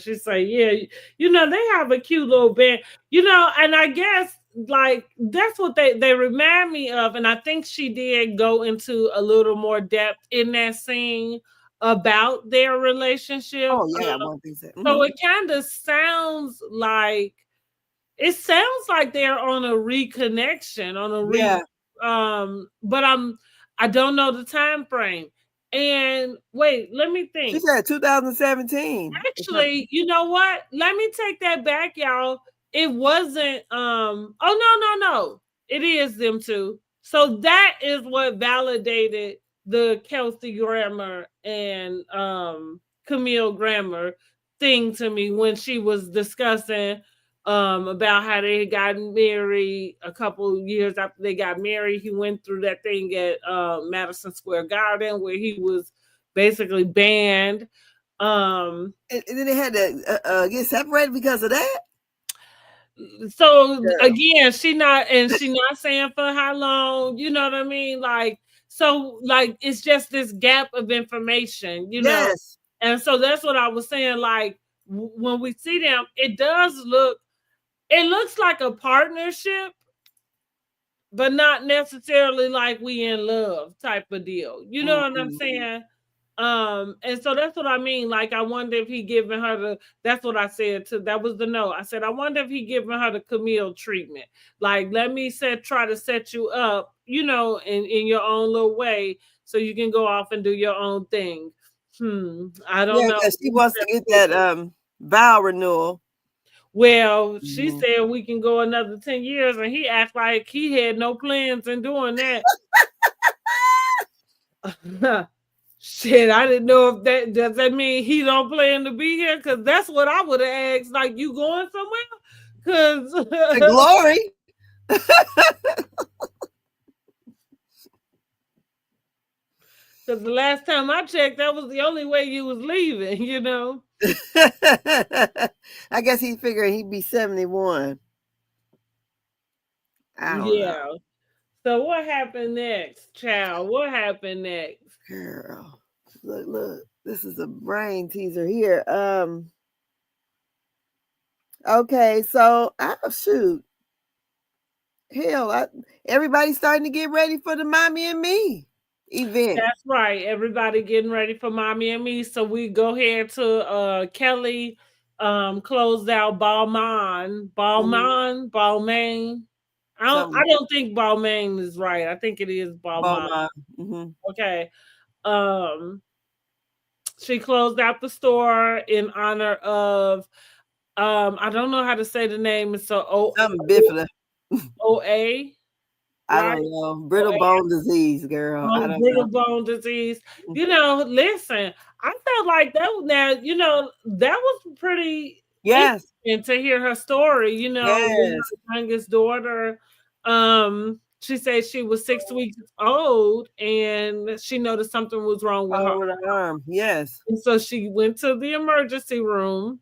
she say, yeah, they have a cute little band, and I guess like that's what they remind me of. And I think she did go into a little more depth in that scene about their relationship. Oh yeah, one thing said. So Mm-hmm. it kind of sounds like they're on a reconnection, on a Yeah. but I don't know the time frame. And wait, let me She think. said 2017. Actually, you know what? Let me take that back, y'all. It wasn't oh no. It is them two. So that is what validated the Kelsey Grammer and Camille Grammer thing to me when she was discussing about how they got married a couple years after they got married. He went through that thing at Madison Square Garden where he was basically banned. And then they had to get separated because of that. So again, she not saying for how long, you know what I mean? Like, so like it's just this gap of information, you know. Yes. And so that's what I was saying. Like when we see them, it looks like a partnership, but not necessarily like we in love type of deal. You know what I'm saying? And so that's what I mean. Like, I wonder if he giving her that's what I said too. That was the note. I said, I wonder if he giving her the Camille treatment. Like, let me try to set you up, you know, in your own little way so you can go off and do your own thing. I don't know. Because she wants to get that vow renewal. Well, she said we can go another 10 years, and he act like he had no plans in doing that. Shit, I didn't know if does that mean he don't plan to be here? Because that's what I would have asked. Like, you going somewhere? Because the glory. Because the last time I checked, that was the only way you was leaving, you know. I guess he figured he'd be 71. I don't know. So what happened next, child? What happened next? Girl. Look. This is a brain teaser here. Okay, so shoot. Hell, everybody's starting to get ready for the Mommy and Me event. That's right. Everybody getting ready for Mommy and Me. So we go here to Kelly closed out Balmain. I don't think Balmain is right. I think it is Balmain. Okay. She closed out the store in honor of I don't know how to say the name. It's bifida. OA. I don't know. Brittle bone disease, girl. I don't brittle bone disease. You know, listen, I felt like that now, you know, that was pretty interesting to hear her story, you know, with her youngest daughter. She said she was 6 weeks old and she noticed something was wrong with her arm. Yes. And so she went to the emergency room.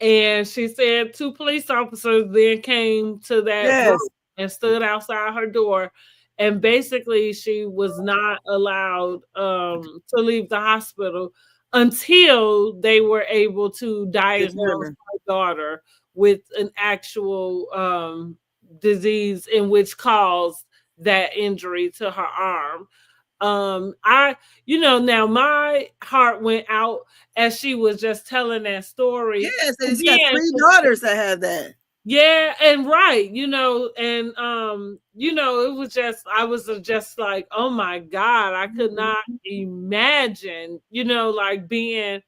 And she said 2 police officers then came to that room and stood outside her door. And basically, she was not allowed to leave the hospital until they were able to diagnose her daughter with an actual disease in which caused that injury to her arm. Now my heart went out as she was just telling that story. Yes, and she's got 3 daughters that have that. Yeah, and right, you know, and it was just I was just like, oh my God, I could not imagine, you know, like being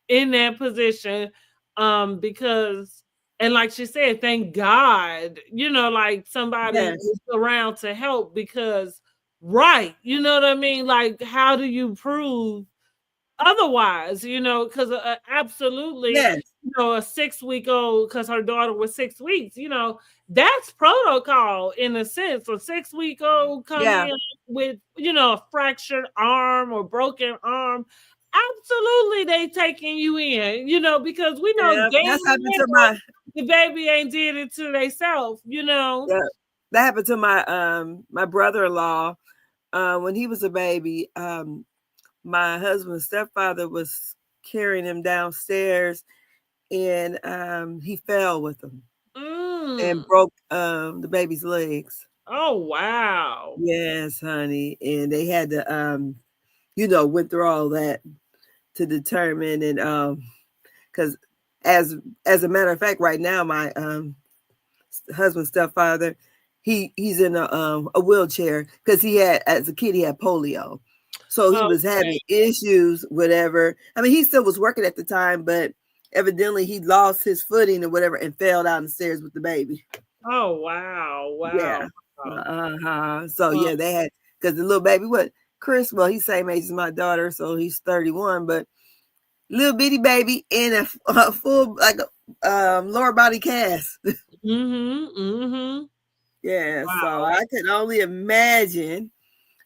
in that position. Because and like she said, thank God, you know, like somebody was around to help because right, you know what I mean? Like, how do you prove otherwise? You know, because absolutely, you know, a 6-week-old, because her daughter was 6 weeks, you know, that's protocol in a sense. A 6-week-old come in with, you know, a fractured arm or broken arm. Absolutely, they taking you in, you know, because we know that's happened to the baby ain't did it to themselves, you know. Yeah, that happened to my brother-in-law when he was a baby. My husband's stepfather was carrying him downstairs, and he fell with him and broke the baby's legs. Oh wow! Yes, honey, and they had to went through all that to determine, and because as a matter of fact, right now my husband's stepfather he's in a wheelchair because he had, as a kid, he had polio. So he was having issues, whatever. I mean, he still was working at the time, but evidently he lost his footing or whatever and fell down the stairs with the baby. Oh, wow. Yeah. Wow. So yeah, they had, because the little baby, what, Chris, well, he's same age as my daughter, so he's 31, but little bitty baby in a full, like a lower body cast. Yeah, Wow. so I can only imagine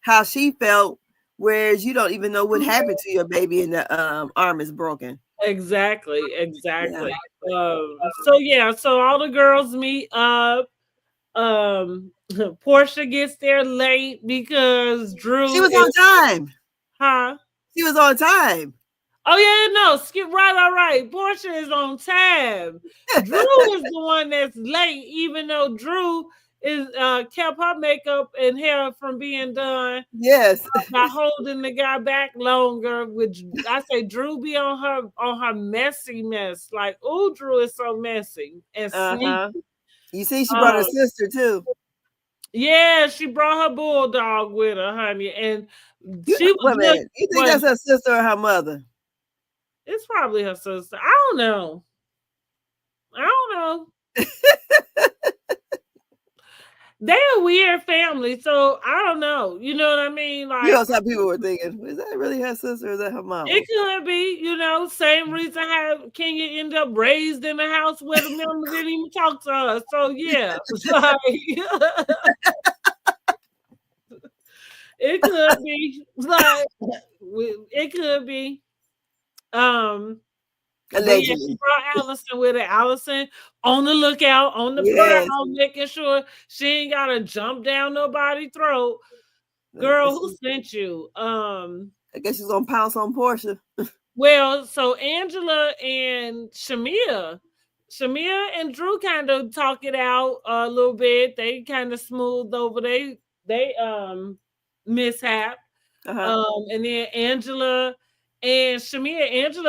how she felt, whereas you don't even know what happened to your baby and the arm is broken. Exactly. Yeah. So all the girls meet up. Portia gets there late because Drew She was is, on time. huh? She was on time. Oh yeah, no, skip right. Portia is on time. Drew is the one that's late, even though Drew is kept her makeup and hair from being done. Yes. By holding the guy back longer, which I say Drew be on her messy mess. Like, oh, Drew is so messy and sneaky. You see, she brought her sister too. Yeah, she brought her bulldog with her, honey, and she was. Wait a minute. You think that's her sister or her mother? It's probably her sister. I don't know. They're a weird family, so I don't know. You know what I mean? Like, you know, some people were thinking, is that really her sister or is that her mom? It could be, same reason how Kenya ended up raised in a house where the members didn't even talk to her. So yeah, like, it could be. Like, it could be. Allegedly. Yeah, she brought Allison with her. Allison on the lookout, on the prowl, making sure she ain't gotta jump down nobody's throat. Girl, who sent you? I guess she's gonna pounce on Portia. Well, so Angela and Shamia and Drew kind of talk it out a little bit. They kind of smoothed over they mishap. And then Angela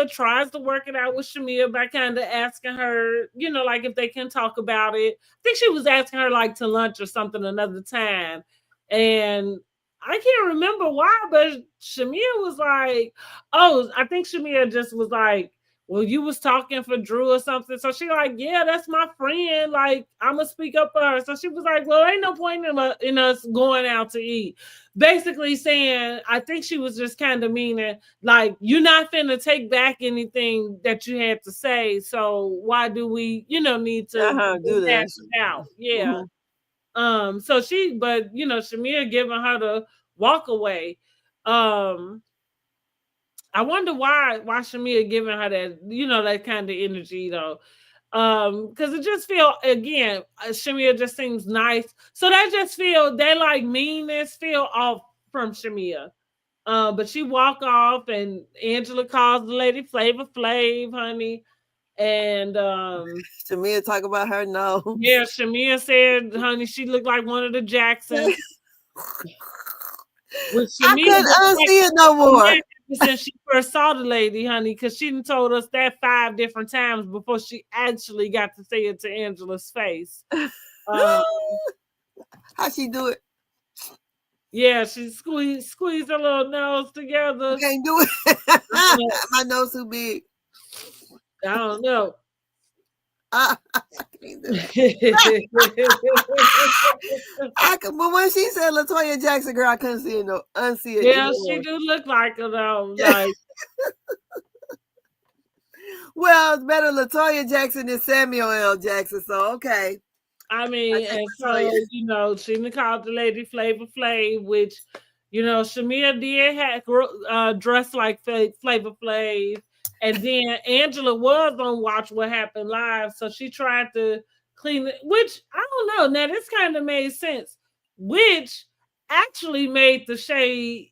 tries to work it out with Shamia by kind of asking her, like if they can talk about it. I think she was asking her like to lunch or something another time. And I can't remember why, but Shamia was like, oh, I think Shamia just was like, well, you was talking for Drew or something. So she like, yeah, that's my friend. Like, I'm going to speak up for her. So she was like, well, ain't no point in us going out to eat. Basically saying, I think she was just kind of meaning, like, you're not finna take back anything that you had to say. So why do we, need to do that out? Yeah. So Shamia giving her the walk away. I wonder why Shamia giving her that, that kind of energy though. Because it just feel again, Shamia just seems nice. So that just feel that like meanness feel off from Shamia. But she walk off and Angela calls the lady Flavor Flav, honey. And Shamia talk about her nose. Yeah, Shamia said, honey, she looked like one of the Jacksons. I couldn't unsee it no more. Since she first saw the lady, honey, because she done told us that 5 different times before she actually got to say it to Angela's face. How she do it? Yeah, she squeezed her little nose together. I can't do it. My nose too big. I don't know. I can't do it. But when she said LaToya Jackson, girl, I couldn't see it. Unsee it. Yeah, she do look like her though. Like, well, it's better LaToya Jackson than Samuel L. Jackson. So okay. I mean, and so she called the lady Flavor Flav, which Shamia did have dressed like Flavor Flav. And then Angela was on Watch What Happened Live, so she tried to clean it, which I don't know. Now, this kind of made sense, which actually made the shade,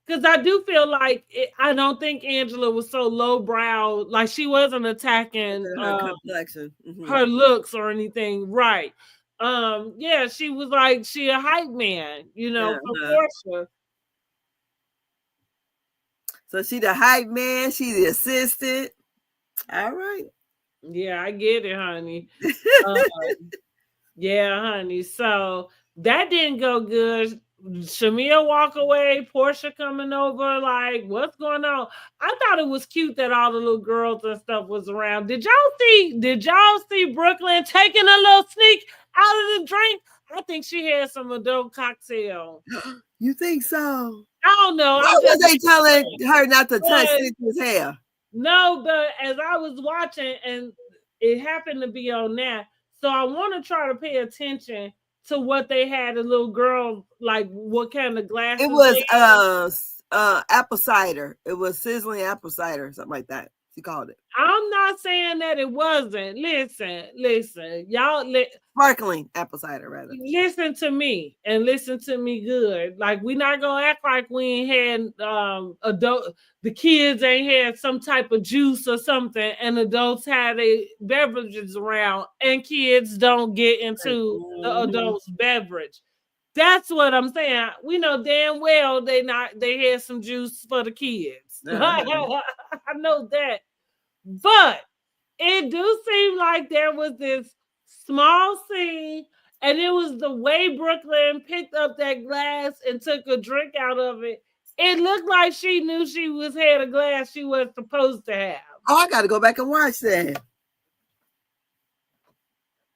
because I do feel like I don't think Angela was so lowbrow, like she wasn't attacking her complexion, her looks or anything, right? Yeah, she was like she a hype man, for Portia. So she the hype man, she the assistant. All right. Yeah, I get it, honey. Yeah, honey. So that didn't go good. Shamia walk away, Portia coming over, like, what's going on? I thought it was cute that all the little girls and stuff was around. Did y'all see Brooklyn taking a little sneak out of the drink? I think she had some adult cocktail. You think so? I don't know. Why I'm was just they telling her not to touch but Cynthia's hair? no, but as I was watching, and it happened to be on that, so I want to try to pay attention to what they had. The little girl, like what kind of It glasses was they had. apple cider. It was sizzling apple cider, something like that. She called it I'm not saying that it wasn't. Listen, y'all. sparkling apple cider, rather. Listen to me and listen to me good. Like, we not gonna act like we ain't had adult, the kids ain't had some type of juice or something, and adults had a beverages around, and kids don't get into the Mm-hmm. adults beverage. That's what I'm saying. We know damn well they had some juice for the kids. Uh-huh. I know that. But it do seem like there was this small scene, and it was the way Brooklyn picked up that glass and took a drink out of it. It looked like she knew she was had a glass she was supposed to have. Oh, I got to go back and watch that.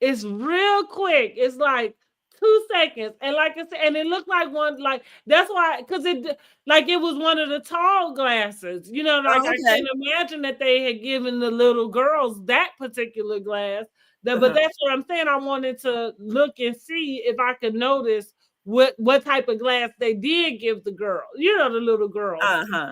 It's real quick. It's like 2 seconds, and like I said, and it looked like one. Like, that's why, because it was one of the tall glasses. Like, Oh, I okay. can't imagine that they had given the little girls that particular glass. But Uh-huh. that's what I'm saying. I wanted to look and see if I could notice what type of glass they did give the girl. The little girls Uh-huh.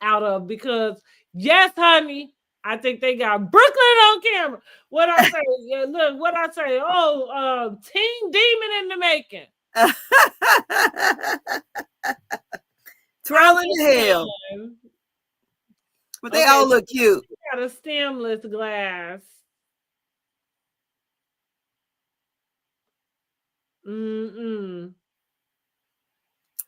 out of, because yes, honey, I think they got Brooklyn on camera. What I say? Yeah, look, what I say? Oh, Teen Demon in the making. I'm Twirling just the hell. saying. But they Okay, all look cute. got a stemless glass. Mm-mm.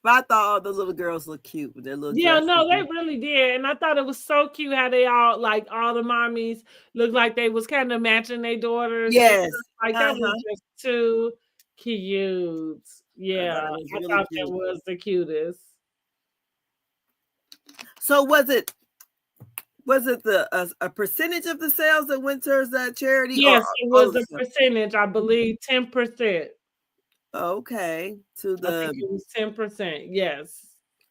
But I thought all the little girls look cute with their little Yeah, dresses. no, they really did. And I thought it was so cute how they all, like, all the mommies looked like they was kind of matching their daughters and Yes. stuff. Like, that was Uh-huh. just too cute. I Yeah, thought it was I really thought that cute. was the cutest. So was it a percentage of the sales that went towards that charity, or Yes, it all was of the a stuff? percentage, I believe 10%. Okay. To I think the it was 10%. Yes.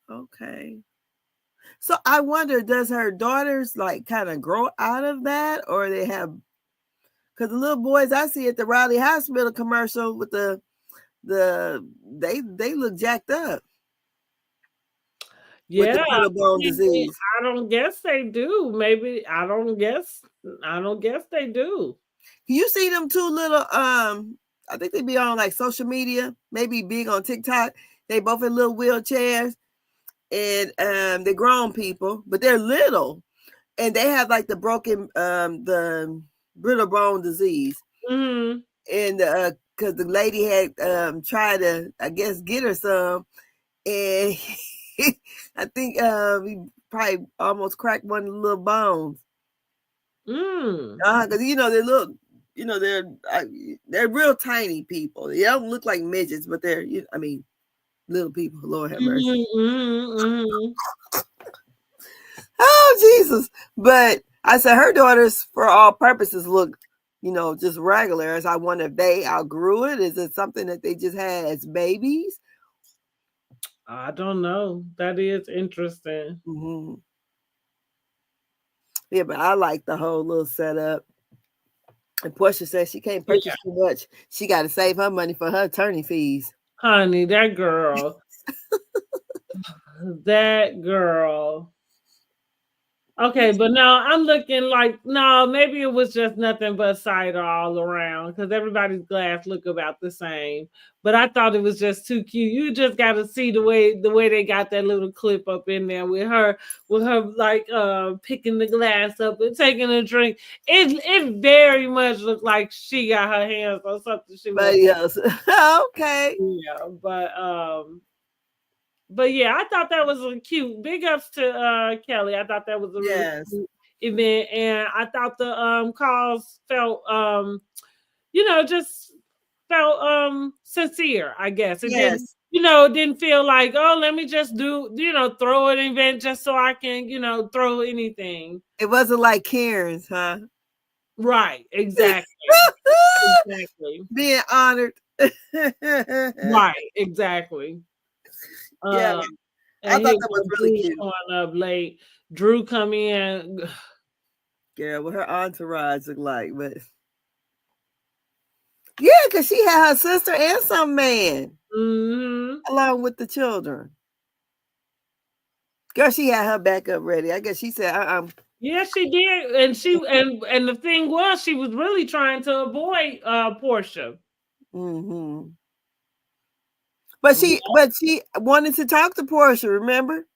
okay. So I wonder, does her daughters like kind of grow out of that, or they have, because the little boys I see at the Raleigh Hospital commercial with they look jacked up with the Yeah, brittle bone disease. I don't guess they do. Maybe I don't guess they do. You see them two little I think they be on like social media, maybe big on TikTok. They both in little wheelchairs, and they're grown people, but they're little, and they have like the brittle bone disease. Mm-hmm. And because the lady had tried to, I guess, get her some, and I think he probably almost cracked one of the little bones. Mm. Because they look, they're real tiny people. They don't look like midgets, but they're, I mean, little people. Lord have mercy. Mm-hmm, mm-hmm. Oh Jesus! But I said her daughters, for all purposes, look, just regular. As I wonder if they outgrew it. Is it something that they just had as babies? I don't know. That is interesting. Mm-hmm. Yeah, but I like the whole little setup. And Portia says she can't Yeah, purchase too much. She got to save her money for her attorney fees. honey, that girl. Okay, but now I'm looking like, no, maybe it was just nothing but cider all around, because everybody's glass look about the same. But I thought it was just too cute. You just got to see the way they got that little clip up in there with her like picking the glass up and taking a drink. It very much looked like she got her hands on something she But was. yes, okay. Yeah, but yeah, I thought that was a cute. Big ups to Kelly. I thought that was a really Yes. cute event, and I thought the calls felt just felt sincere, I guess. It didn't, Yes. it didn't feel like, oh, let me just do, throw an event just so I can, throw anything. It wasn't like Karen's, huh? Right, exactly. Exactly. Being honored. Right, exactly. Yeah, I And thought here that go was really Drew cute. showing up late. Drew come in. Yeah, what her entourage looked like, but yeah, because she had her sister and some man along with the children. Girl, she had her backup ready. I guess she said, Yeah, she did, and and the thing was, she was really trying to avoid Portia. Mm-hmm. But she wanted to talk to Portia, remember?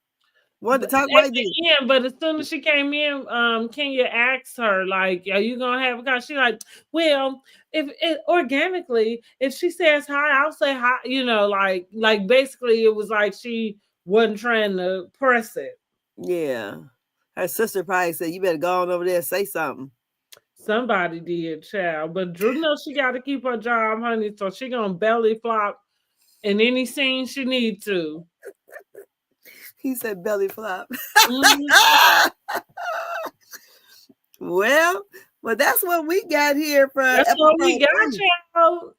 Wanted to talk At right then. the end, but as soon as she came in, Kenya asked her, like, are you gonna have a conversation? She's like, well, if it organically, if she says hi, I'll say hi, like basically it was like she wasn't trying to press it. Yeah. Her sister probably said, you better go on over there and say something. Somebody did, child. But Drew knows she got to keep her job, honey, so she gonna belly flop in any scene she need to. He said belly flop. Mhm. Well, that's what we got here for That's what we episode got, 3. child.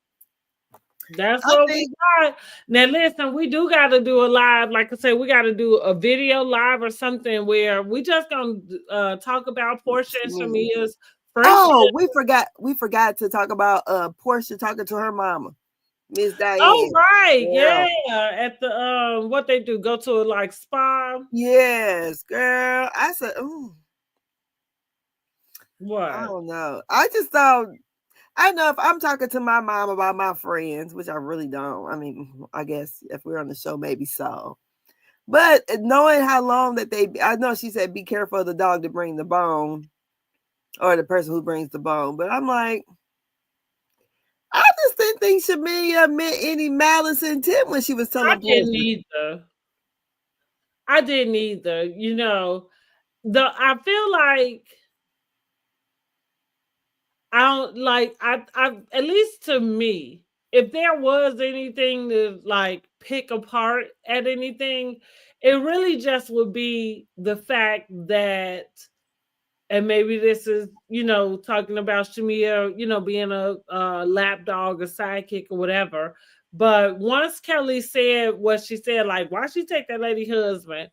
That's I what we think got. Now, listen, we do got to do a live. Like I said, we got to do a video live or something where we just gonna talk about Portia and Shamia's friendship. oh, we forgot to talk about Portia talking to her mama, Miss Diane. Oh, right, Girl. yeah. At the what they do, go to a like spa. Yes, girl. I said, ooh, I What? don't know. I just thought, I know if I'm talking to my mom about my friends, which I really don't. I mean, I guess if we're on the show, maybe so. But knowing how long that I know she said, be careful of the dog to bring the bone, or the person who brings the bone. But I'm like, I just didn't think Shamia meant any malice intent when she was telling I didn't Portia. either. I didn't either. I feel like I don't like I at least to me, if there was anything to like pick apart at anything, it really just would be the fact that, and maybe this is, talking about Shamia, being a lap dog, a sidekick, or whatever. But once Kelly said what she said, like, why she take that lady husband?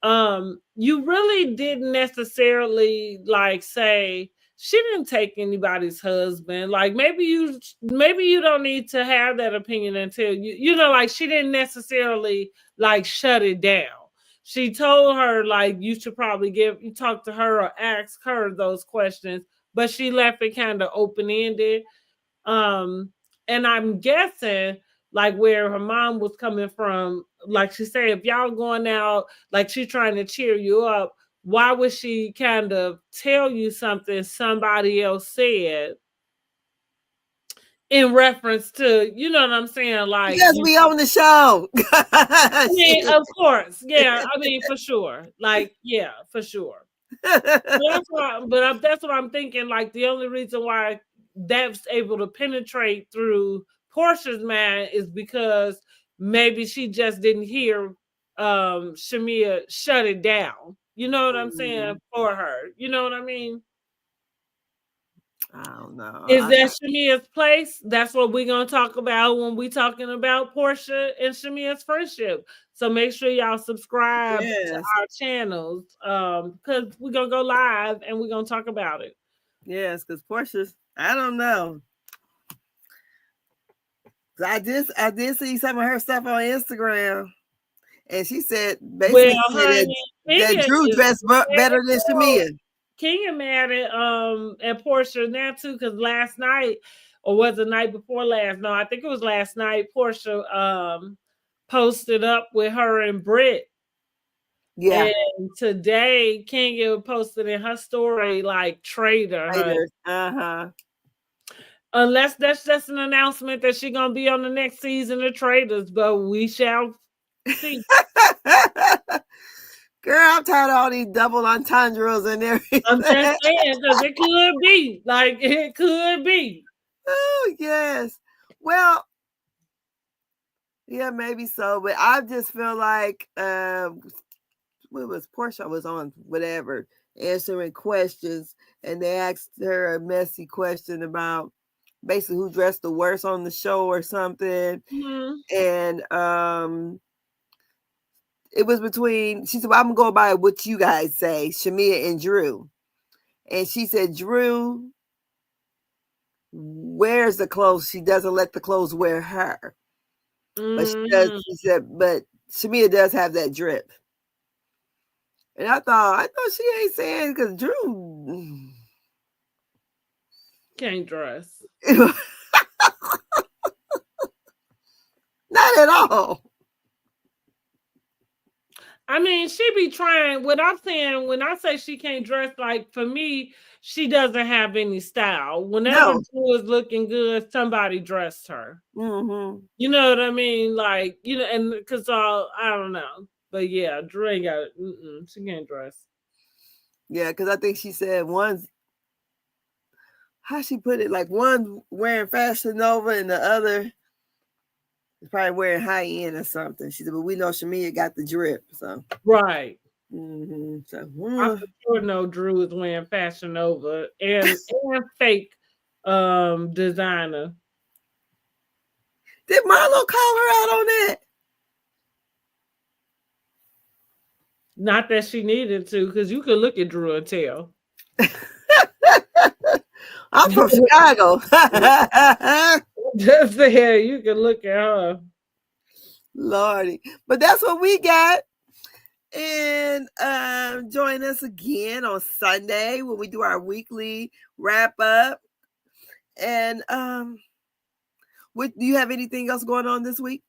You really didn't necessarily like say she didn't take anybody's husband. Like maybe you don't need to have that opinion until like she didn't necessarily like shut it down. She told her like you should probably you talk to her or ask her those questions, but she left it kind of open-ended. Um, and I'm guessing like where her mom was coming from, like she said, if y'all going out, like she's trying to cheer you up, why would she kind of tell you something somebody else said in reference to, you know what I'm saying? Like, Because we own the show. I mean, of course, yeah. I mean, for sure, like, yeah, for sure. That's what I'm thinking. Like the only reason why that's able to penetrate through Portia's mind is because maybe she just didn't hear Shamia shut it down. You know what I'm saying? For her. You know what I mean? I don't know. Is that Shamia's place? That's what we're gonna talk about when we talking about Portia and Shamia's friendship. So make sure y'all subscribe to our channels because we're gonna go live and we're gonna talk about it. Yes, because Portia's, I don't know. I did see some of her stuff on Instagram, and she said basically Honey, that Drew dressed better than Shamia. Kenya mad at Portia now too, because last night, or was the night before last? No, I think it was last night. Portia posted up with her and Britt. Yeah. And today Kenya posted in her story like traitor. Uh-huh. Unless that's just an announcement that she's gonna be on the next season of Traitors, but we shall see. Girl, I'm tired of all these double entendres and everything. I'm just saying because it could be. Like it could be. Oh, yes. Well, yeah, maybe so, but I just feel like what was Portia was on whatever answering questions, and they asked her a messy question about basically who dressed the worst on the show or something, and it was between. She said, well, "I'm gonna go by what you guys say, Shamia and Drew," and she said Drew wears the clothes. She doesn't let the clothes wear her. But she does. She said, but Shamia does have that drip. And I thought she ain't saying because Drew can't dress. Not at all. I mean, she be trying. What I'm saying when I say she can't dress, like for me, she doesn't have any style. Whenever Drew is looking good, somebody dressed her. Mm-hmm. You know what I mean? Like, you know, and because I don't know. But yeah, Drew ain't got it. She can't dress. Yeah, because I think she said one's, how she put it, like one wearing Fashion Nova and the other is probably wearing high end or something. She said, but we know Shamia got the drip. So right. Mm-hmm. So I for sure know Drew is wearing Fashion Nova and fake designer. Did Marlo call her out on that? Not that she needed to, because you could look at Drew and tell. I'm from Chicago. Just there, you can look at her. Lordy. But that's what we got. And join us again on Sunday when we do our weekly wrap up. And do you have anything else going on this week?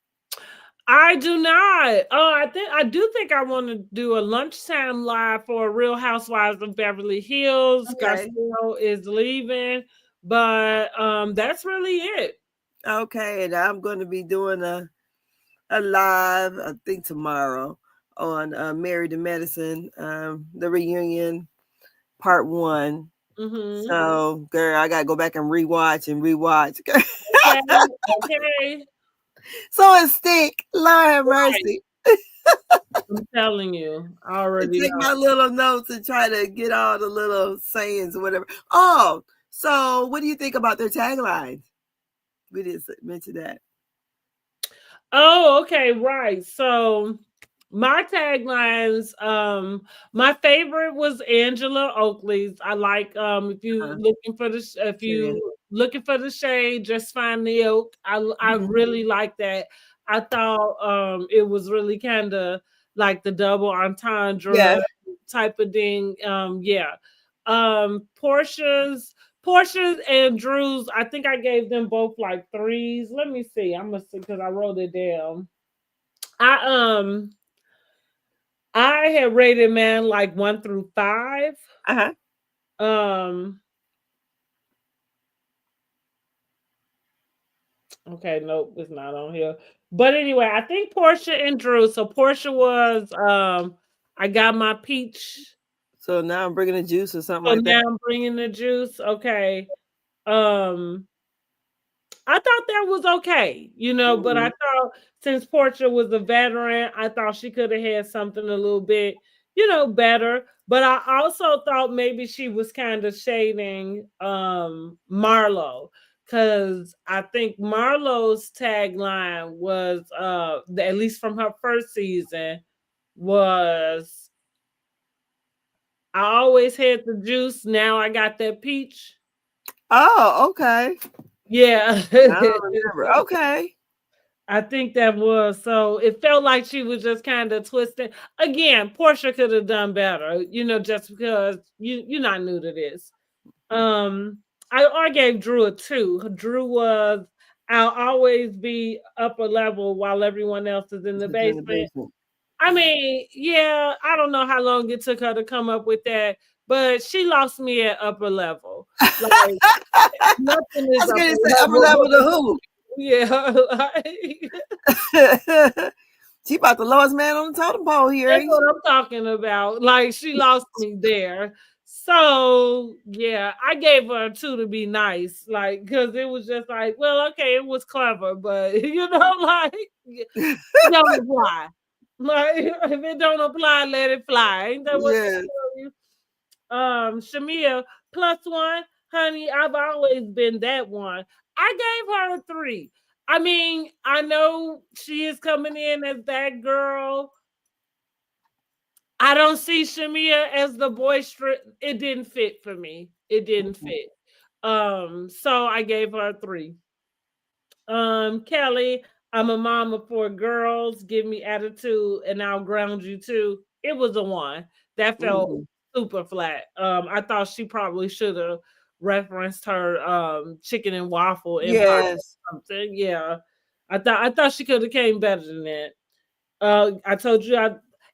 I do not. Oh, I do think I want to do a lunchtime live for Real Housewives of Beverly Hills. Okay. Garcelle is leaving, but that's really it. Okay, and I'm going to be doing a live, I think tomorrow, on Married to Medicine, the reunion part 1. Mm-hmm. So, girl, I got to go back and rewatch. Okay. So it stick. Lord have mercy. I'm telling you, I already take my little notes and try to get all the little sayings or whatever. Oh, so what do you think about their taglines? We didn't mention that. Oh, okay, right. So my taglines, my favorite was Angela Oakley's. I like if you looking for the shade, just find the oak. I really like that. I thought it was really kind of like the double entendre type of thing. Portia's and Drew's, I think I gave them both like 3s. Let me see. I'm gonna see because I wrote it down. I had rated man like 1 through 5. Okay, nope, it's not on here. But anyway, I think Portia and Drew. So Portia was I got my peach. So now I'm bringing the juice or something like that. Now I'm bringing the juice. Okay. I thought that was okay, but I thought since Portia was a veteran, I thought she could have had something a little bit, better. But I also thought maybe she was kind of shading Marlo, because I think Marlo's tagline was, at least from her first season, was I always had the juice, now I got that peach. Oh, okay. Yeah. I don't remember. Okay. I think that was, so it felt like she was just kind of twisting. Again, Portia could have done better, just because you're not new to this. I gave Drew a 2. Drew was, I'll always be upper level while everyone else is in the basement. I mean, yeah, I don't know how long it took her to come up with that, but she lost me at upper level. Like, nothing is upper level to who? Yeah. She about the lowest man on the totem pole here. That's what I'm talking about. Like, she lost me there. So yeah, I gave her a 2 to be nice, like, because it was just like, well, okay, it was clever, but like, it don't apply. Like, if it don't apply, let it fly. Ain't that what they Yes. tell you? Shamia, +1, honey. I've always been that one. I gave her a 3. I mean, I know she is coming in as that girl. I don't see Shamia as the boisterous. It didn't fit for me. It didn't fit. So I gave her a 3. Kelly, I'm a mom of 4 girls. Give me attitude, and I'll ground you too. It was a 1. That felt Mm-hmm. super flat. I thought she probably should have referenced her chicken and waffle empire Yes. or something. Yeah, I thought she could have came better than that. I told you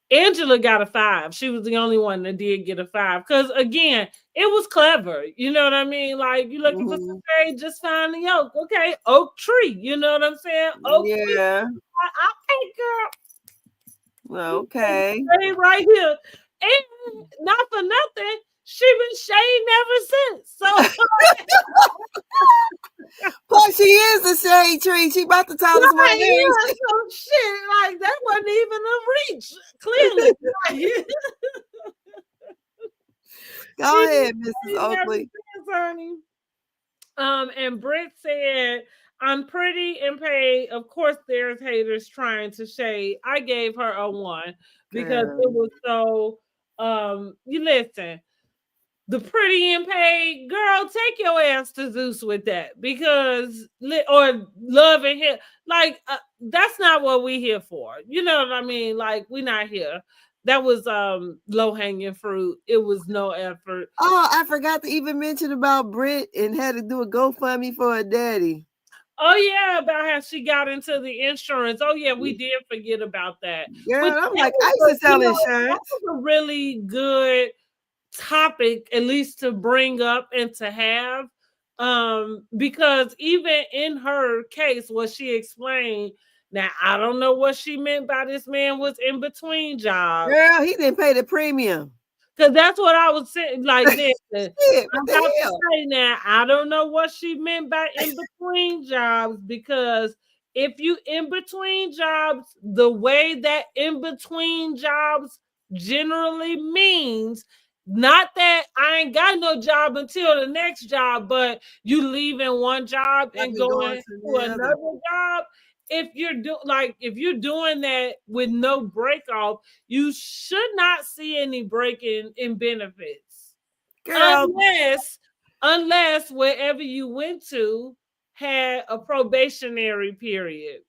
Angela got a 5. She was the only one that did get a 5. Because again, it was clever. You know what I mean? Like, you looking for Mm-hmm. some shade, just find the oak. Okay, oak tree. You know what I'm saying? Oak tree. Yeah. Okay, girl. Okay. Stay right here. And not for nothing, she been shading ever since. So Plus, she is the shade tree. She about the tallest one right, there. yeah, so shit, like that wasn't even a reach. Clearly. Like, Go she ahead, been Mrs. shading ever Oakley. since, honey. And Britt said, I'm pretty and paid. Of course, there's haters trying to shade. I gave her a 1 because Girl. it was so you listen, the pretty and paid girl, take your ass to Zeus with that because or love and hit like that's not what we here for. You know what I mean? Like we're not here. That was low hanging fruit. It was no effort. Oh, I forgot to even mention about Britt and had to do a GoFundMe for her daddy. Oh yeah, about how she got into the insurance. Oh yeah, we did forget about that. Which Girl, I'm that like, I was, used to sell insurance. that was a really good topic, at least to bring up and to have. Because even in her case, what she explained, now I don't know what she meant by this man was in between jobs. Girl, he didn't pay the premium. Cause that's what I was saying. Like, listen, Shit, what I'm the about to hell? say now, I don't know what she meant by in between jobs because if you in between jobs, the way that in between jobs generally means not that I ain't got no job until the next job, but you leaving one job Like and we going going to to the other. another job. If you're doing that with no break off, you should not see any break in benefits Girl, unless wherever you went to had a probationary period,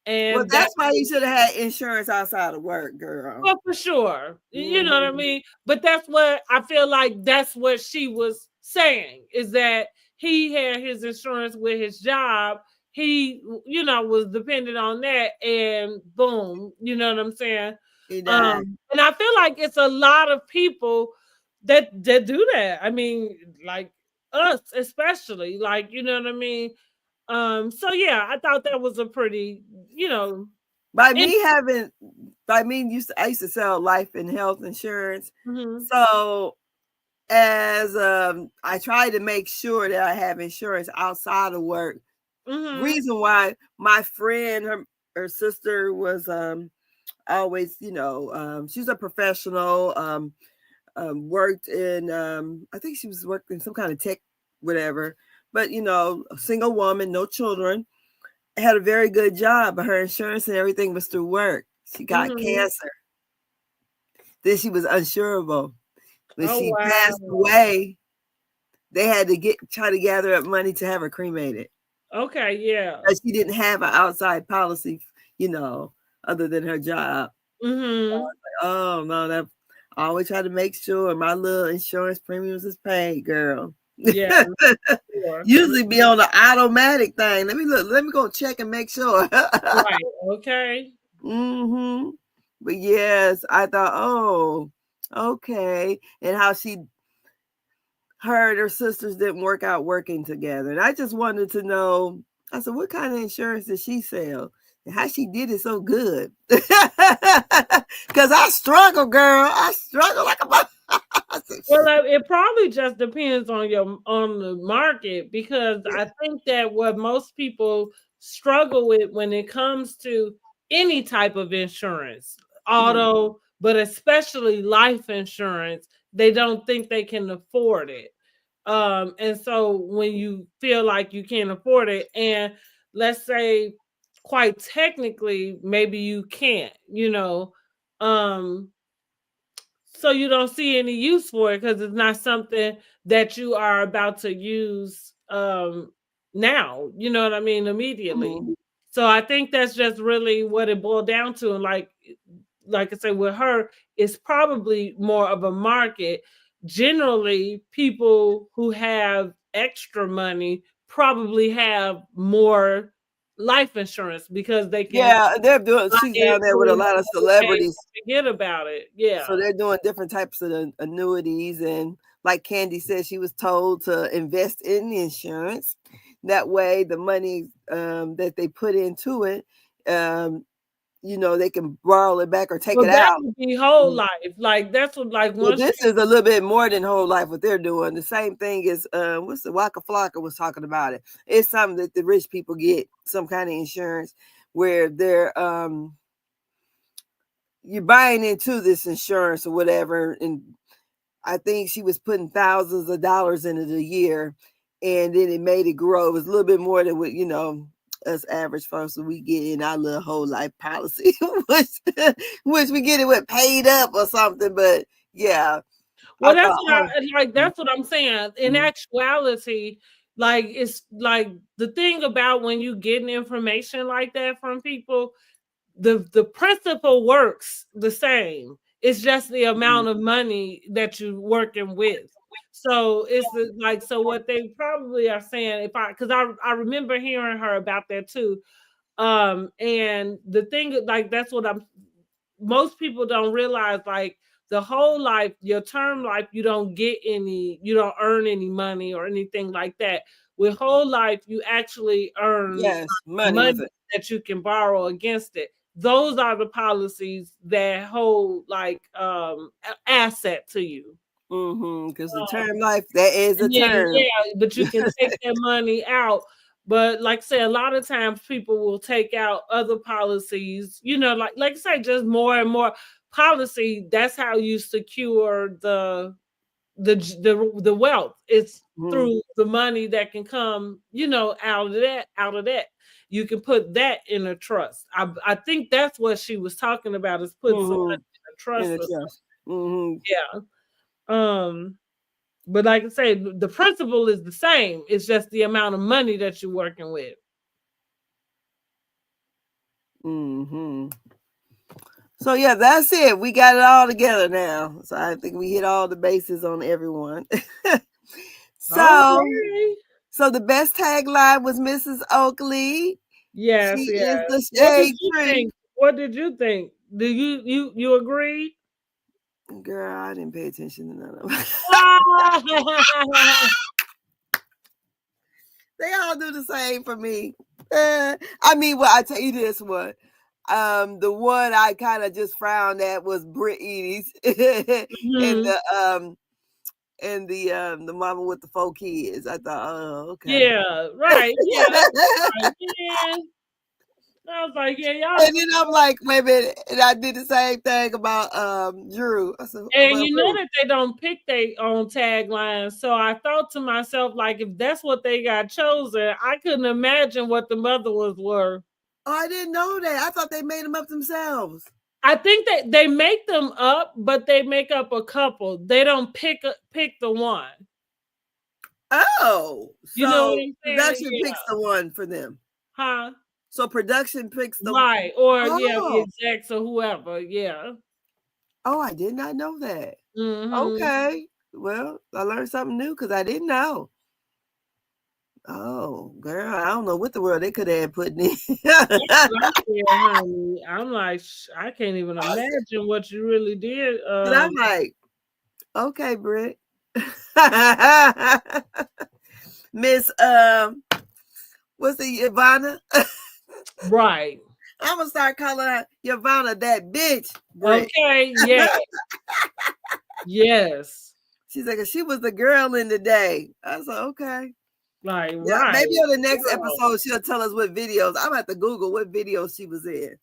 well, and that that's why you should have had insurance outside of work, girl. well, for sure. You know what I Mm-hmm. mean? But that's what I feel like that's what she was saying is that he had his insurance with his job. He, was dependent on that and boom, you know what I'm saying? He died. And I feel like it's a lot of people that do that. I mean, like us especially, like, you know what I mean? So yeah, I thought that was a pretty, By in- me having, by me, I used to sell life and health insurance. Mhm. So as I try to make sure that I have insurance outside of work. Mhm. Reason why my friend, her sister was always, she's a professional, worked in I think she was working some kind of tech, whatever. But a single woman, no children, had a very good job, but her insurance and everything was through work. She got Mhm. cancer. Then she was unsurable. When Oh she passed wow. away, they had to try to gather up money to have her cremated. Okay, yeah. But she didn't have an outside policy, other than her job. Mhm. Oh no, that I always try to make sure my little insurance premiums is paid, girl. Yeah, sure. Usually be on the automatic thing. Let me look. Let me go check and make sure. Right. Okay. Mm-hmm. But yes, I thought, oh, okay. And how her and her sisters didn't work out working together. And I just wanted to know, I said, what kind of insurance did she sell? And how she did it so good. Because I struggle, girl. I struggle like a Well, it probably just depends on the market, because I think that what most people struggle with when it comes to any type of insurance, auto, but especially life insurance, they don't think they can afford it. And so when you feel like you can't afford it, and let's say quite technically maybe you can't, um so you don't see any use for it because it's not something that you are about to use now, you know what I mean, immediately. Mhm. So I think that's just really what it boiled down to. And like I said, with her, it's probably more of a market. Generally, people who have extra money probably have more life insurance because they can Yeah, they're doing. buy She's it down there with a when lot of they okay, celebrities. forget about it. Yeah. So they're doing different types of annuities, and like Candy said, she was told to invest in the insurance. That way, the money that they put into it, um, they can borrow it back or take Well, it that out. would be whole Mm. life. Like that's what like Well, once this is a little bit more than whole life. What they're doing, the same thing as what's the Waka Flocka was talking about it. It's something that the rich people get, some kind of insurance where you're buying into this insurance or whatever, and I think she was putting thousands of dollars in it a year, and then it made it grow. It was a little bit more than what us average folks we get in our little whole life policy, which we get it with paid up or something. But yeah, well, I that's thought, what that's what I'm saying. In Mhm. actuality, like it's like the thing about when you getting information like that from people, the principle works the same. It's just the amount of money that you're working with. So like so what they probably are saying, if I because I remember hearing her about that too. And the thing like that's what I'm most people don't realize, like the whole life, your term life, you don't earn any money or anything like that. With whole life, you actually earn Yes, money with money it. that you can borrow against it. Those are the policies that hold like asset to you. Because the term life, that is the Yeah, term. yeah, but you can take that money out. But like I say, a lot of times people will take out other policies, like I say, just more and more policy. That's how you secure the wealth. It's Mhm, through the money that can come, out of that. You can put that in a trust. I think that's what she was talking about, is put some money mhm, in a in trust the or something. trust. Mhm, Yeah. But like I say, the principle is the same. It's just the amount of money that you're working with. mhm. So yeah, that's it. We got it all together now. So I think we hit all the bases on everyone. so Okay. so the best tagline was Mrs. Oakley. She Yes, is yes. the What did shade you tree. think? What did you think? Do you agree? Girl, I didn't pay attention to none of them. They all do the same for me. I mean, well, I tell you this one. The one I kind of just frowned at was Brit Edie's, and Mhm. the mama with the 4 kids. I thought, oh, okay. Yeah, right. Yeah, that's right. Yeah. I was like, yeah, y'all. And then I'm like, wait a minute. And I did the same thing about Drew. I said, And about you know who? that they don't pick their own taglines. So I thought to myself, like, if that's what they got chosen, I couldn't imagine what the mother ones were. Oh, I didn't know that. I thought they made them up themselves. I think that they make them up, but they make up a couple. They don't pick the one. Oh, You know what so I'm saying? production Yeah. picks the one for them. Huh? So production picks the Right. Or yeah, the Oh. execs or whoever. Yeah. Oh, I did not know that. Mm-hmm. Okay. Well, I learned something new because I didn't know. Oh, girl, I don't know what the world they could have put in. That's what I feel, honey. I'm like, I can't even imagine what you really did. But I'm like, okay, Britt. Miss what's it, Ivana? Right. I'm gonna start calling her Ivana that bitch, Britt. Okay. Yeah. Yes. She's like, she was the girl in the day. I was like, okay. Like, Yeah, right. maybe on the next episode, she'll tell us what videos. I'm going to have to Google what videos she was in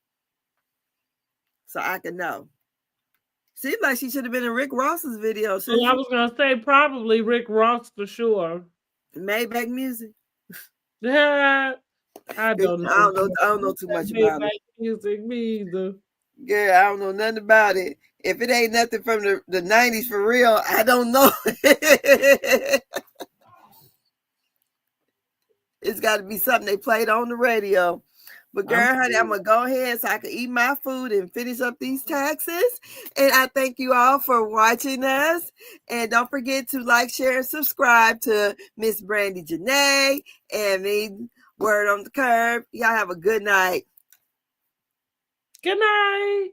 so I can know. Seems like she should have been in Rick Ross's video. Well, I was going to say probably Rick Ross for sure. Maybach Music. Yeah. I don't know. I don't know too much about it. Music, me either. Yeah, I don't know nothing about it. If it ain't nothing from the 90s for real, I don't know. It's got to be something they played on the radio. But girl, honey, I'm going to go ahead so I can eat my food and finish up these taxes. And I thank you all for watching us. And don't forget to like, share, and subscribe to Miss BRANDIJENAE and me, Word on the Curb. Y'all have a good night. Good night.